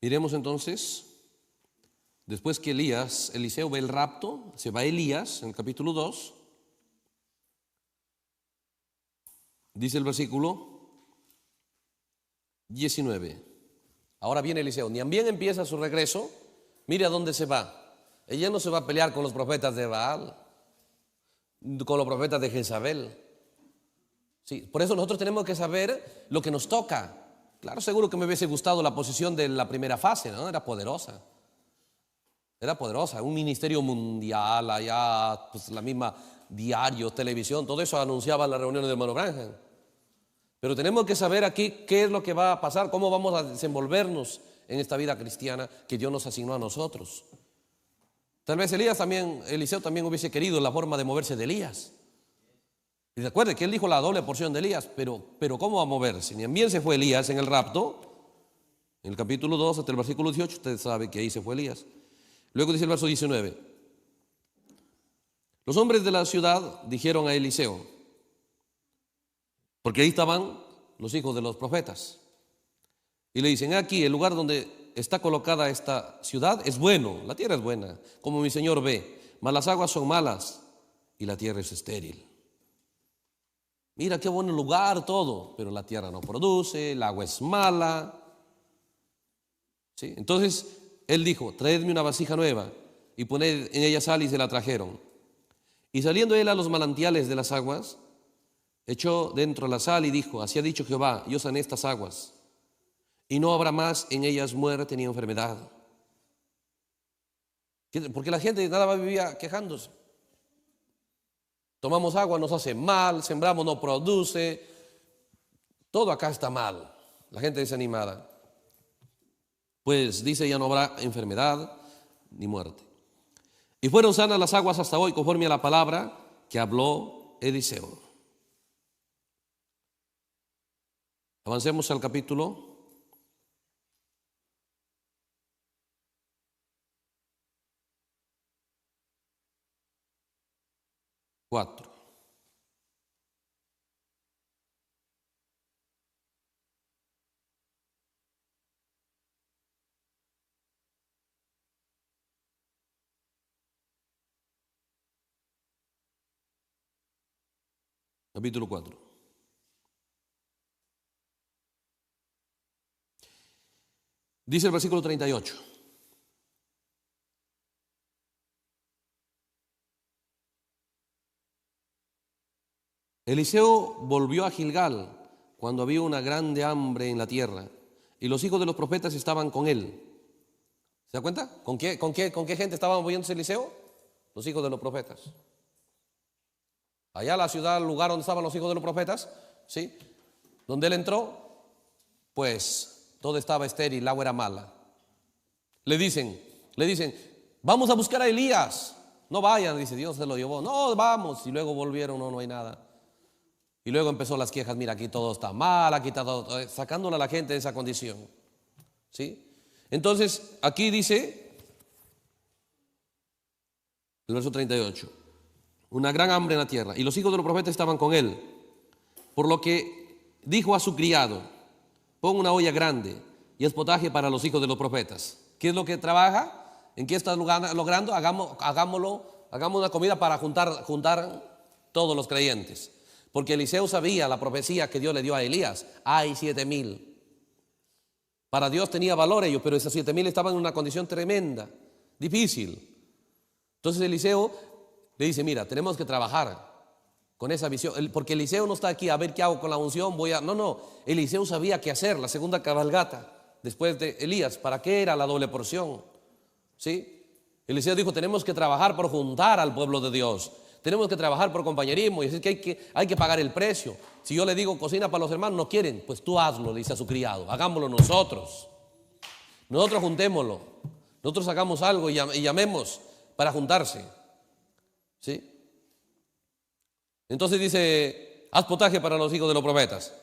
Miremos entonces, después que Eliseo ve el rapto, se va Elías en el capítulo 2. Dice el versículo 19. Ahora viene Eliseo, ni bien empieza su regreso, mire a dónde se va. Ella no se va a pelear con los profetas de Baal, con los profetas de Jezabel. Sí, por eso nosotros tenemos que saber lo que nos toca. Claro, seguro que me hubiese gustado la posición de la primera fase, ¿no? Era poderosa. Era poderosa, un ministerio mundial, allá, pues la misma diario, televisión, todo eso anunciaba en las reuniones del hermano Branham. Pero tenemos que saber aquí qué es lo que va a pasar, cómo vamos a desenvolvernos en esta vida cristiana que Dios nos asignó a nosotros. Tal vez Eliseo también hubiese querido la forma de moverse de Elías. Y recuerde que él dijo la doble porción de Elías, pero ¿cómo va a moverse? Ni bien se fue Elías en el rapto, en el capítulo 2 hasta el versículo 18, usted sabe que ahí se fue Elías. Luego dice el verso 19. Los hombres de la ciudad dijeron a Eliseo, porque ahí estaban los hijos de los profetas, y le dicen, aquí el lugar donde está colocada esta ciudad es bueno, la tierra es buena, como mi señor ve, mas las aguas son malas y la tierra es estéril. Mira qué buen lugar todo, pero la tierra no produce, el agua es mala. ¿Sí? Entonces él dijo, traedme una vasija nueva y poned en ella sal, y se la trajeron. Y saliendo él a los manantiales de las aguas, echó dentro la sal y dijo, así ha dicho Jehová, yo sané estas aguas, y no habrá más en ellas muerte ni enfermedad. Porque la gente nada más vivía quejándose. Tomamos agua, nos hace mal, sembramos, no produce, todo acá está mal, la gente desanimada. Pues dice, ya no habrá enfermedad ni muerte. Y fueron sanas las aguas hasta hoy, conforme a la palabra que habló Eliseo. Avancemos al capítulo 4. Capítulo 4. Dice el versículo 38. Eliseo volvió a Gilgal cuando había una grande hambre en la tierra, y los hijos de los profetas estaban con él. ¿Se da cuenta? ¿Con qué gente estaba moviéndose Eliseo? Los hijos de los profetas. allá la ciudad, el lugar donde estaban los hijos de los profetas, ¿sí? Donde él entró, pues todo estaba estéril, el agua era mala. Le dicen, vamos a buscar a Elías. No vayan, dice, Dios se lo llevó. No, vamos. Y luego volvieron, no hay nada. Y luego empezó las quejas, mira, aquí todo está mal, aquí está todo, sacándole a la gente de esa condición. ¿Sí? Entonces, aquí dice, el verso 38, una gran hambre en la tierra, y los hijos de los profetas estaban con él, por lo que dijo a su criado, pon una olla grande y es potaje para los hijos de los profetas. ¿Qué es lo que trabaja? ¿En qué está logrando? Hagamos una comida para juntar todos los creyentes. Porque Eliseo sabía la profecía que Dios le dio a Elías. Hay 7,000. Para Dios tenía valor ellos, pero esos 7,000 estaban en una condición tremenda, difícil. Entonces Eliseo le dice, mira, tenemos que trabajar con esa visión. Porque Eliseo no está aquí a ver qué hago con la unción. No. Eliseo sabía qué hacer, la segunda cabalgata después de Elías. ¿Para qué era la doble porción? ¿Sí? Eliseo dijo, tenemos que trabajar por juntar al pueblo de Dios. Tenemos que trabajar por compañerismo y decir que hay que pagar el precio. Si yo le digo cocina para los hermanos, no quieren, pues tú hazlo, le dice a su criado. Hagámoslo nosotros. Nosotros juntémoslo. Nosotros hagamos algo y llamemos para juntarse. ¿Sí? Entonces dice, haz potaje para los hijos de los profetas.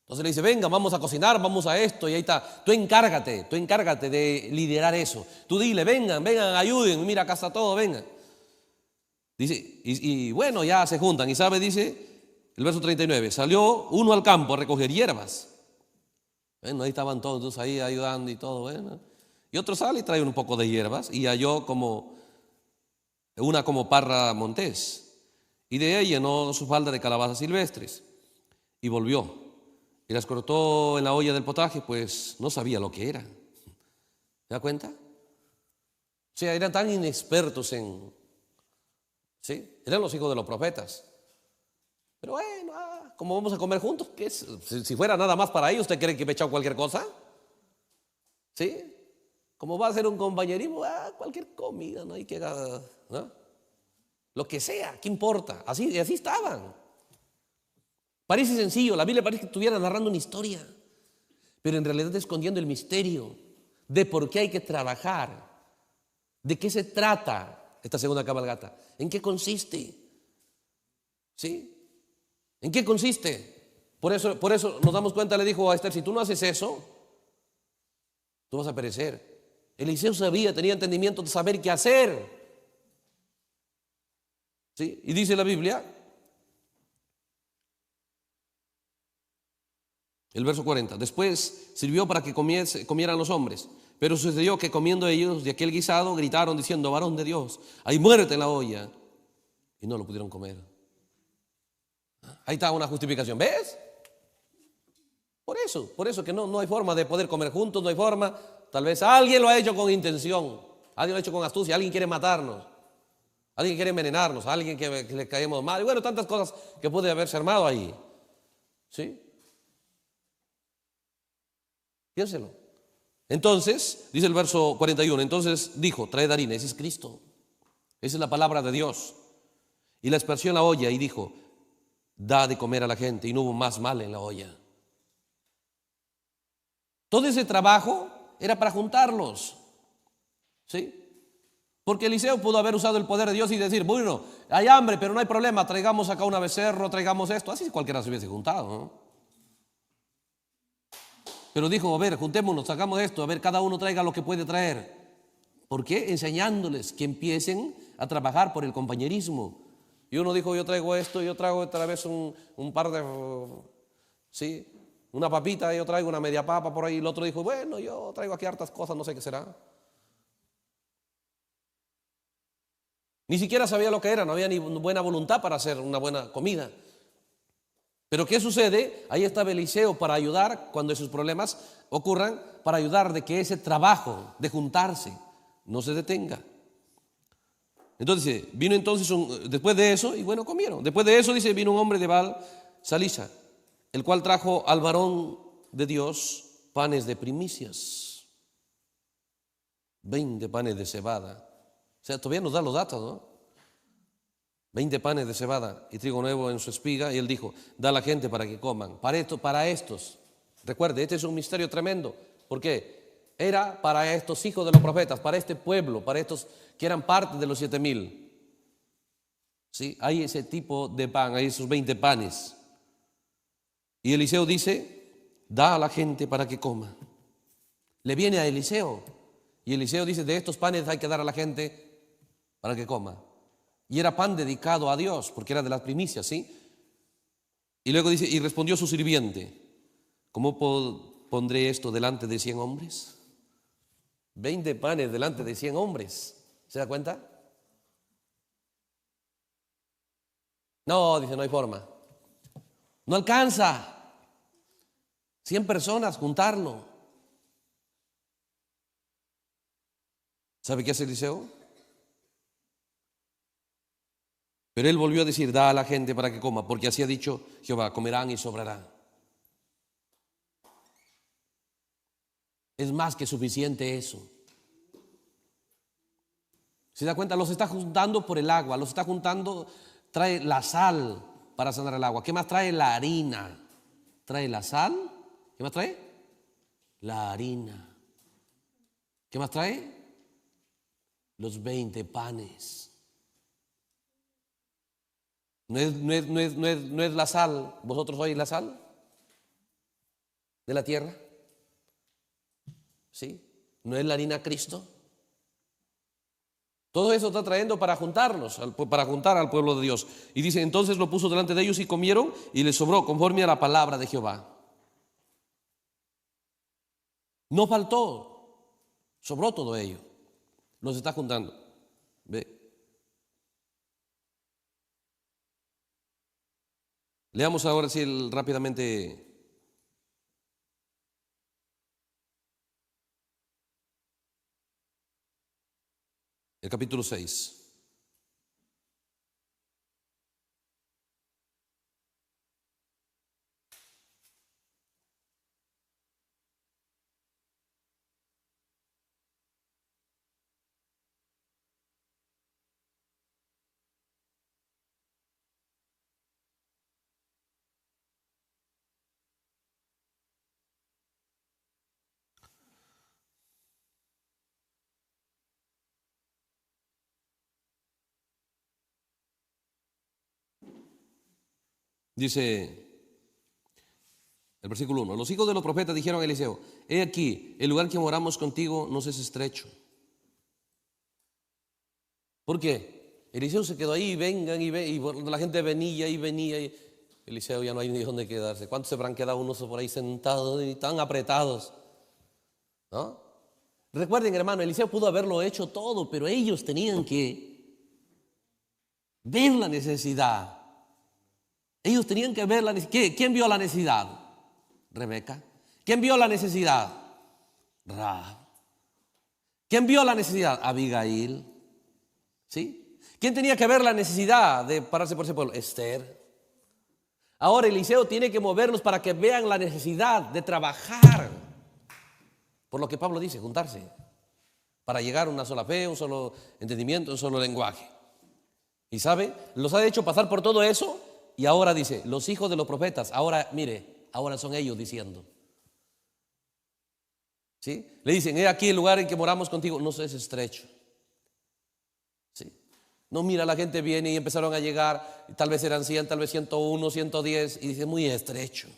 Entonces le dice, venga, vamos a cocinar, vamos a esto, y ahí está. Tú encárgate de liderar eso. Tú dile, vengan, ayuden, mira, acá está todo, vengan. Dice, y bueno, ya se juntan. Y sabe, dice el verso 39, salió uno al campo a recoger hierbas. Bueno, ahí estaban todos ahí ayudando y todo, bueno. Y otro sale y trae un poco de hierbas y halló como parra montés. Y de ella llenó su falda de calabazas silvestres. Y volvió. Y las cortó en la olla del potaje, pues no sabía lo que era. ¿Se da cuenta? O sea, eran tan inexpertos en... ¿Sí? Eran los hijos de los profetas. Pero bueno, ¿cómo vamos a comer juntos? ¿Qué es? Si fuera nada más para ellos, ¿usted cree que me he echado cualquier cosa? ¿Sí? ¿Cómo va a ser un compañerismo? Cualquier comida, no hay que... ¿no? Lo que sea, ¿qué importa? Así estaban. Parece sencillo, la Biblia parece que estuviera narrando una historia, pero en realidad está escondiendo el misterio de por qué hay que trabajar, de qué se trata esta segunda cabalgata, en qué consiste. ¿Sí? ¿En qué consiste? Por eso nos damos cuenta, le dijo a Esther, si tú no haces eso, tú vas a perecer. Eliseo tenía entendimiento de saber qué hacer. ¿Sí? Y dice la Biblia, el verso 40, después sirvió para que comieran los hombres, pero sucedió que comiendo ellos de aquel guisado gritaron diciendo, varón de Dios, hay muerte en la olla, y no lo pudieron comer. Ahí está una justificación, ¿ves? Por eso que no hay forma de poder comer juntos, no hay forma. Tal vez alguien lo ha hecho con intención, alguien lo ha hecho con astucia, alguien quiere matarnos, alguien quiere envenenarnos, alguien que le caemos mal, y bueno, tantas cosas que puede haberse armado ahí. ¿Sí? Piénselo. Entonces, dice el verso 41, entonces dijo, traed harina, ese es Cristo, esa es la palabra de Dios. Y la esparció en la olla y dijo, da de comer a la gente, y no hubo más mal en la olla. Todo ese trabajo era para juntarlos. ¿Sí? Porque Eliseo pudo haber usado el poder de Dios y decir, bueno, hay hambre, pero no hay problema, traigamos acá una becerro, traigamos esto. Así cualquiera se hubiese juntado, ¿no? Pero dijo, a ver, juntémonos, hagamos esto, a ver, cada uno traiga lo que puede traer. ¿Por qué? Enseñándoles que empiecen a trabajar por el compañerismo. Y uno dijo, yo traigo esto, yo traigo otra vez un par de, sí, una papita, yo traigo una media papa por ahí. El otro dijo, bueno, yo traigo aquí hartas cosas, no sé qué será. Ni siquiera sabía lo que era, no había ni buena voluntad para hacer una buena comida. Pero ¿qué sucede? Ahí estaba Eliseo para ayudar cuando esos problemas ocurran, para ayudar de que ese trabajo de juntarse no se detenga. Entonces vino después de eso, y bueno, comieron. Después de eso, dice, vino un hombre de Baal Salisa, el cual trajo al varón de Dios panes de primicias, 20 panes de cebada. O sea, todavía nos da los datos, ¿no? 20 panes de cebada y trigo nuevo en su espiga, y él dijo, da a la gente para que coman. Para estos, recuerde, este es un misterio tremendo. ¿Por qué? Era para estos hijos de los profetas, para este pueblo, para estos que eran parte de los 7,000. ¿Sí? Hay ese tipo de pan, hay esos 20 panes. Y Eliseo dice, da a la gente para que coma. Le viene a Eliseo, y Eliseo dice, de estos panes hay que dar a la gente para que coma. Y era pan dedicado a Dios, porque era de las primicias, ¿sí? Y luego dice, y respondió su sirviente, ¿cómo pondré esto delante de 100 hombres? 20 panes delante de 100 hombres. ¿Se da cuenta? No, dice, no hay forma. No alcanza. 100 personas, juntarlo. ¿Sabe qué hace Eliseo? Pero él volvió a decir, da a la gente para que coma, porque así ha dicho Jehová, comerán y sobrarán. Es más que suficiente eso. ¿Se da cuenta? Los está juntando por el agua, los está juntando, trae la sal para sanar el agua. ¿Qué más trae? La harina. Trae la sal. ¿Qué más trae? La harina. ¿Qué más trae? Los 20 panes. ¿No es la sal? ¿Vosotros sois la sal de la tierra? ¿Sí? ¿No es la harina Cristo? Todo eso está trayendo para juntarnos, para juntar al pueblo de Dios. Y dice, entonces lo puso delante de ellos y comieron y les sobró conforme a la palabra de Jehová. No faltó, sobró todo ello. Los está juntando. Ve. Leamos ahora sí rápidamente el capítulo 6. Dice el versículo 1, los hijos de los profetas dijeron a Eliseo, he aquí, el lugar que moramos contigo nos es estrecho. ¿Por qué? Eliseo se quedó ahí, vengan y la gente venía y venía. Y Eliseo ya no hay ni dónde quedarse. ¿Cuántos se habrán quedado unos por ahí sentados y tan apretados? ¿No? Recuerden, hermano, Eliseo pudo haberlo hecho todo, pero ellos tenían que ver la necesidad. Ellos tenían que ver la necesidad. ¿Quién vio la necesidad? Rebeca. ¿Quién vio la necesidad? Rahab. ¿Quién vio la necesidad? Abigail. ¿Sí? ¿Quién tenía que ver la necesidad de pararse por ese pueblo? Esther. Ahora Eliseo tiene que moverlos para que vean la necesidad de trabajar. Por lo que Pablo dice, juntarse. Para llegar a una sola fe, un solo entendimiento, un solo lenguaje. Y sabe, los ha hecho pasar por todo eso. Y ahora dice, los hijos de los profetas, ahora mire, ahora son ellos diciendo. ¿Sí? Le dicen, he aquí el lugar en que moramos contigo, no es estrecho. ¿Sí? No, mira, la gente viene y empezaron a llegar, tal vez eran 100, tal vez 101, 110, y dice, muy estrecho.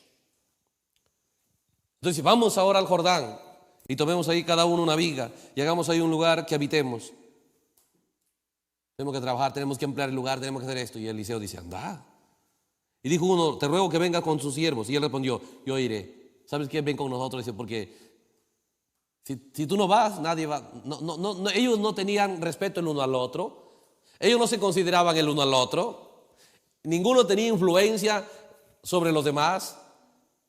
Entonces, vamos ahora al Jordán y tomemos ahí cada uno una viga y hagamos ahí un lugar que habitemos. Tenemos que trabajar, tenemos que emplear el lugar, tenemos que hacer esto. Y Eliseo dice, anda. Y dijo uno, te ruego que vengas con sus siervos. Y él respondió, yo iré. ¿Sabes qué? Ven con nosotros. Dice, porque si tú no vas, nadie va. No, ellos no tenían respeto el uno al otro. Ellos no se consideraban el uno al otro. Ninguno tenía influencia sobre los demás.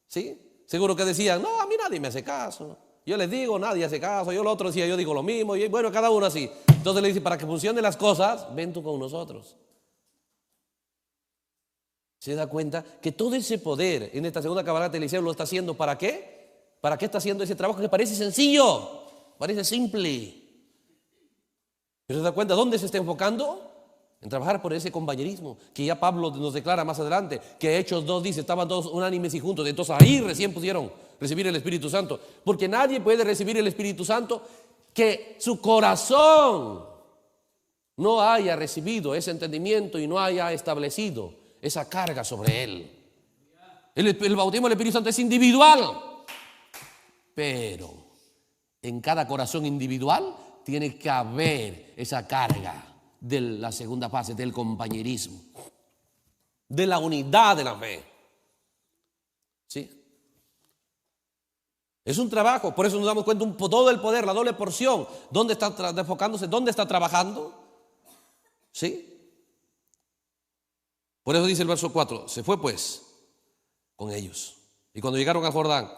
¿Sí? Seguro que decían, no, a mí nadie me hace caso. Yo les digo, nadie hace caso. Yo el otro decía, yo digo lo mismo. Y bueno, cada uno así. Entonces le dice, para que funcionen las cosas, ven tú con nosotros. ¿Se da cuenta? Que todo ese poder en esta segunda cabalgata de Eliseo lo está haciendo ¿para qué? ¿Para qué está haciendo ese trabajo que parece sencillo? Parece simple. ¿Pero se da cuenta dónde se está enfocando? en trabajar por ese compañerismo, que ya Pablo nos declara más adelante, que Hechos 2 dice, estaban todos unánimes y juntos, entonces ahí recién pudieron recibir el Espíritu Santo, porque nadie puede recibir el Espíritu Santo que su corazón no haya recibido ese entendimiento y no haya establecido esa carga sobre él. El bautismo del Espíritu Santo es individual, pero en cada corazón individual tiene que haber esa carga de la segunda fase, del compañerismo, de la unidad de la fe. ¿Sí? Es un trabajo, por eso nos damos cuenta todo el poder, la doble porción. ¿Dónde está enfocándose? ¿Dónde está trabajando? ¿Sí? Por eso dice el verso 4, se fue pues con ellos. Y cuando llegaron al Jordán,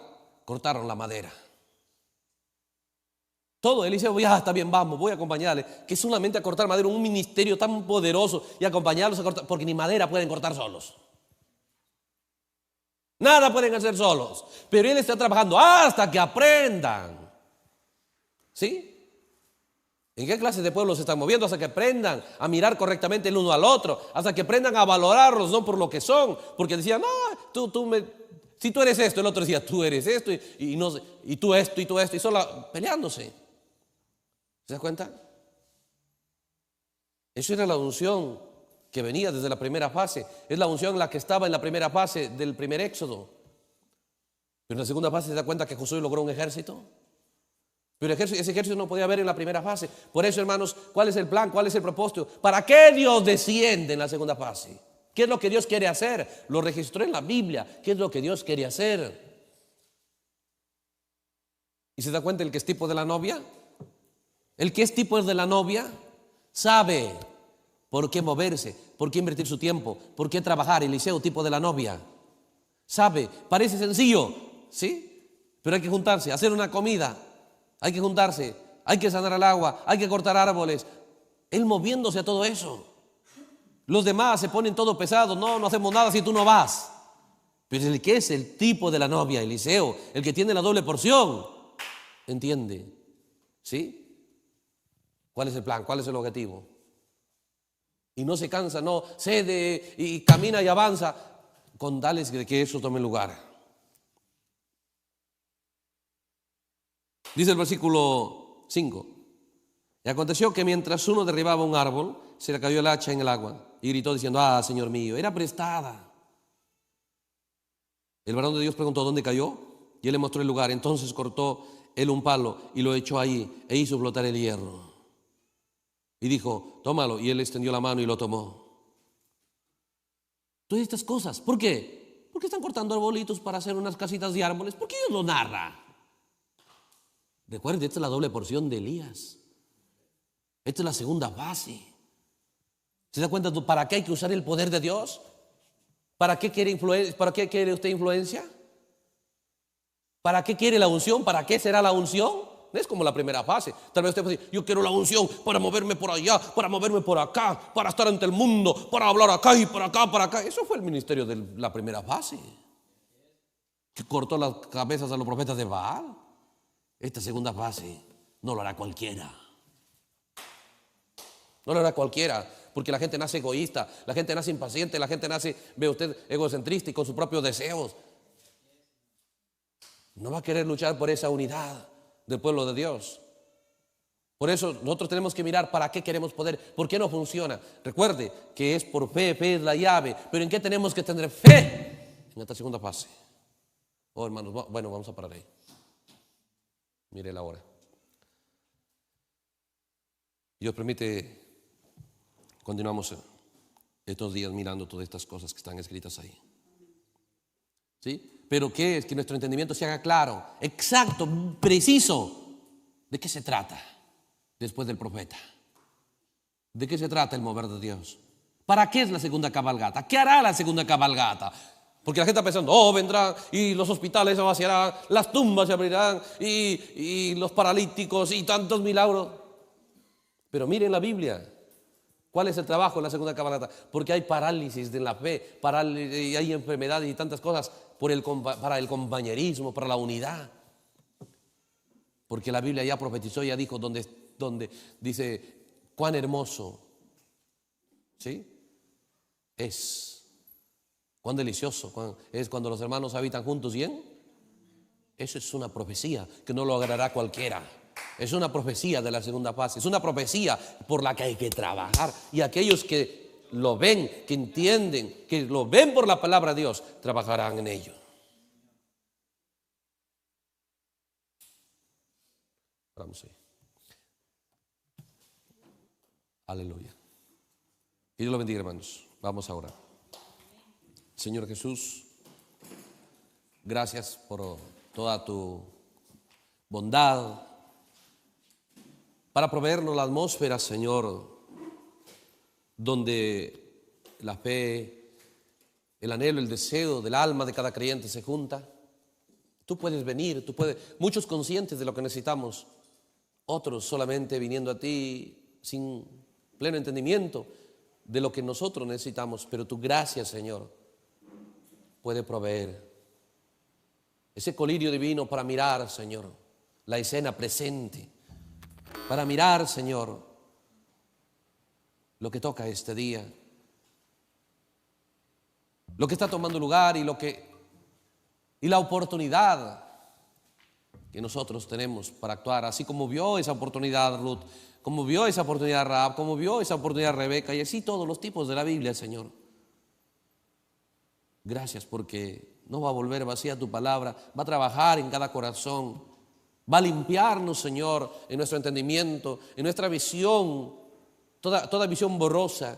cortaron la madera. Todo, Eliseo, ya está bien, vamos, voy a acompañarle. Que solamente a cortar madera, un ministerio tan poderoso y acompañarlos a cortar, porque ni madera pueden cortar solos. Nada pueden hacer solos. Pero él está trabajando hasta que aprendan. ¿Sí? ¿En qué clase de pueblos se están moviendo? Hasta que aprendan a mirar correctamente el uno al otro. Hasta que aprendan a valorarlos, no por lo que son. Porque decían, no, si tú eres esto, el otro decía, tú eres esto, y tú esto, y solo peleándose. ¿Se da cuenta? Eso era la unción que venía desde la primera fase. Es la unción la que estaba en la primera fase del primer éxodo. Pero en la segunda fase se da cuenta que Josué logró un ejército. Pero ese ejército no podía haber en la primera fase. Por eso, hermanos, ¿cuál es el plan? ¿Cuál es el propósito? ¿Para qué Dios desciende en la segunda fase? ¿Qué es lo que Dios quiere hacer? Lo registró en la Biblia. ¿Qué es lo que Dios quiere hacer? ¿Y se da cuenta el que es tipo de la novia? El que es tipo de la novia sabe por qué moverse, por qué invertir su tiempo, por qué trabajar. Eliseo, tipo de la novia, sabe, parece sencillo, ¿sí? Pero hay que juntarse, hacer una comida, hay que juntarse, hay que sanar el agua, hay que cortar árboles. Él moviéndose a todo eso. Los demás se ponen todo pesados, no hacemos nada si tú no vas. Pero el que es el tipo de la novia, Eliseo, el que tiene la doble porción, entiende, ¿sí? ¿Cuál es el plan? ¿Cuál es el objetivo? Y no se cansa, no cede y camina y avanza con tales de que eso tome lugar. Dice el versículo 5. Y aconteció que mientras uno derribaba un árbol, se le cayó el hacha en el agua y gritó diciendo, Señor mío, era prestada. El varón de Dios preguntó, ¿dónde cayó? Y él le mostró el lugar. Entonces cortó él un palo y lo echó ahí e hizo flotar el hierro. Y dijo, tómalo. Y él extendió la mano y lo tomó. Todas estas cosas, ¿por qué? ¿Por qué están cortando arbolitos para hacer unas casitas de árboles? ¿Por qué Dios lo narra? Recuerde, esta es la doble porción de Elías. Esta es la segunda fase. ¿Se da cuenta para qué hay que usar el poder de Dios? ¿Para qué quiere usted influencia? ¿Para qué quiere la unción? ¿Para qué será la unción? No es como la primera fase. Tal vez usted puede decir, yo quiero la unción para moverme por allá, para moverme por acá, para estar ante el mundo, para hablar acá y para acá, para acá. Eso fue el ministerio de la primera fase, que cortó las cabezas a los profetas de Baal. Esta segunda fase no lo hará cualquiera. No lo hará cualquiera, porque la gente nace egoísta, la gente nace impaciente, la gente nace, ve usted, egocentrista y con sus propios deseos. No va a querer luchar por esa unidad del pueblo de Dios. Por eso nosotros tenemos que mirar para qué queremos poder, por qué no funciona. Recuerde que es por fe, fe es la llave. Pero ¿en qué tenemos que tener fe? En esta segunda fase. Oh, hermanos, bueno, vamos a parar ahí. Mire la hora. Dios permite, continuamos estos días mirando todas estas cosas que están escritas ahí. ¿Sí? Pero ¿qué es? Que nuestro entendimiento se haga claro, exacto, preciso. ¿De qué se trata después del profeta? ¿De qué se trata el mover de Dios? ¿Para qué es la segunda cabalgata? ¿Qué hará la segunda cabalgata? Porque la gente está pensando, vendrán y los hospitales se vaciarán, las tumbas se abrirán y los paralíticos y tantos milagros. Pero miren la Biblia. ¿Cuál es el trabajo en la segunda cabalgata? Porque hay parálisis de la fe, y hay enfermedades y tantas cosas para el compañerismo, para la unidad. Porque la Biblia ya profetizó, ya dijo donde dice, cuán hermoso ¿Sí? Es. Cuán delicioso es cuando los hermanos habitan juntos bien. Eso es una profecía que no lo logrará cualquiera. Es una profecía de la segunda fase. Es una profecía por la que hay que trabajar. Y aquellos que lo ven, que entienden, que lo ven por la palabra de Dios, trabajarán en ello. Vamos ahí. Aleluya. Y Dios lo bendiga, hermanos. Vamos a orar. Señor Jesús, gracias por toda tu bondad para proveernos la atmósfera, Señor, donde la fe, el anhelo, el deseo del alma de cada creyente se junta. Tú puedes venir, muchos conscientes de lo que necesitamos, otros solamente viniendo a ti sin pleno entendimiento de lo que nosotros necesitamos, pero tu gracia, Señor, puede proveer ese colirio divino para mirar, Señor, la escena presente, para mirar, Señor, lo que toca este día, lo que está tomando lugar y la oportunidad que nosotros tenemos para actuar, así como vio esa oportunidad Ruth, como vio esa oportunidad Rahab, como vio esa oportunidad Rebeca, y así todos los tipos de la Biblia, Señor. Gracias porque no va a volver vacía tu palabra, va a trabajar en cada corazón, va a limpiarnos, Señor, en nuestro entendimiento, en nuestra visión, toda visión borrosa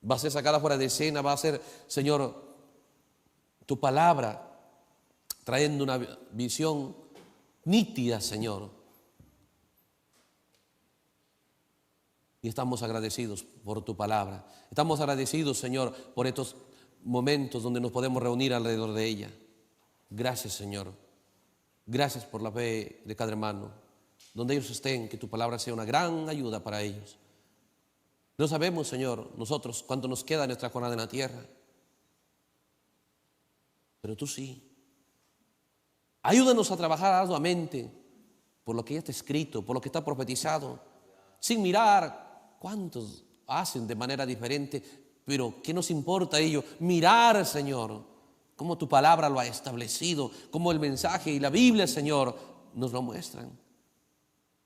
va a ser sacada fuera de escena, va a ser, Señor, tu palabra trayendo una visión nítida, Señor. Y estamos agradecidos por tu palabra. Estamos agradecidos, Señor, por estos momentos donde nos podemos reunir alrededor de ella. Gracias, Señor. Gracias por la fe de cada hermano. Donde ellos estén, que tu palabra sea una gran ayuda para ellos. No sabemos, Señor, nosotros cuánto nos queda en nuestra jornada en la tierra. Pero tú sí. Ayúdanos a trabajar arduamente por lo que ya está escrito, por lo que está profetizado, sin mirar cuántos hacen de manera diferente, pero ¿qué nos importa ello? Mirar, Señor, cómo tu palabra lo ha establecido, cómo el mensaje y la Biblia, Señor, nos lo muestran.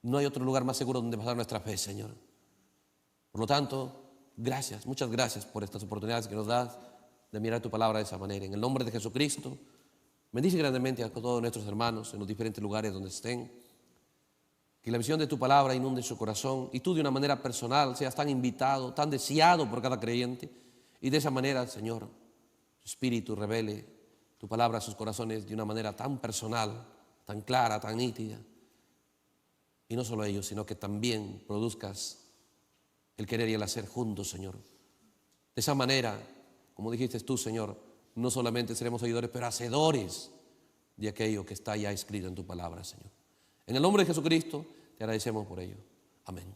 No hay otro lugar más seguro donde basar nuestra fe, Señor. Por lo tanto, gracias, muchas gracias por estas oportunidades que nos das de mirar tu palabra de esa manera. En el nombre de Jesucristo, bendice grandemente a todos nuestros hermanos en los diferentes lugares donde estén. Que la visión de tu palabra inunde su corazón y tú de una manera personal seas tan invitado, tan deseado por cada creyente. Y de esa manera, Señor, tu Espíritu revele tu palabra a sus corazones de una manera tan personal, tan clara, tan nítida. Y no solo ellos, sino que también produzcas el querer y el hacer juntos, Señor. De esa manera, como dijiste tú, Señor, no solamente seremos oidores, pero hacedores de aquello que está ya escrito en tu palabra, Señor. En el nombre de Jesucristo, te agradecemos por ello. Amén.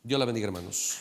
Dios la bendiga, hermanos.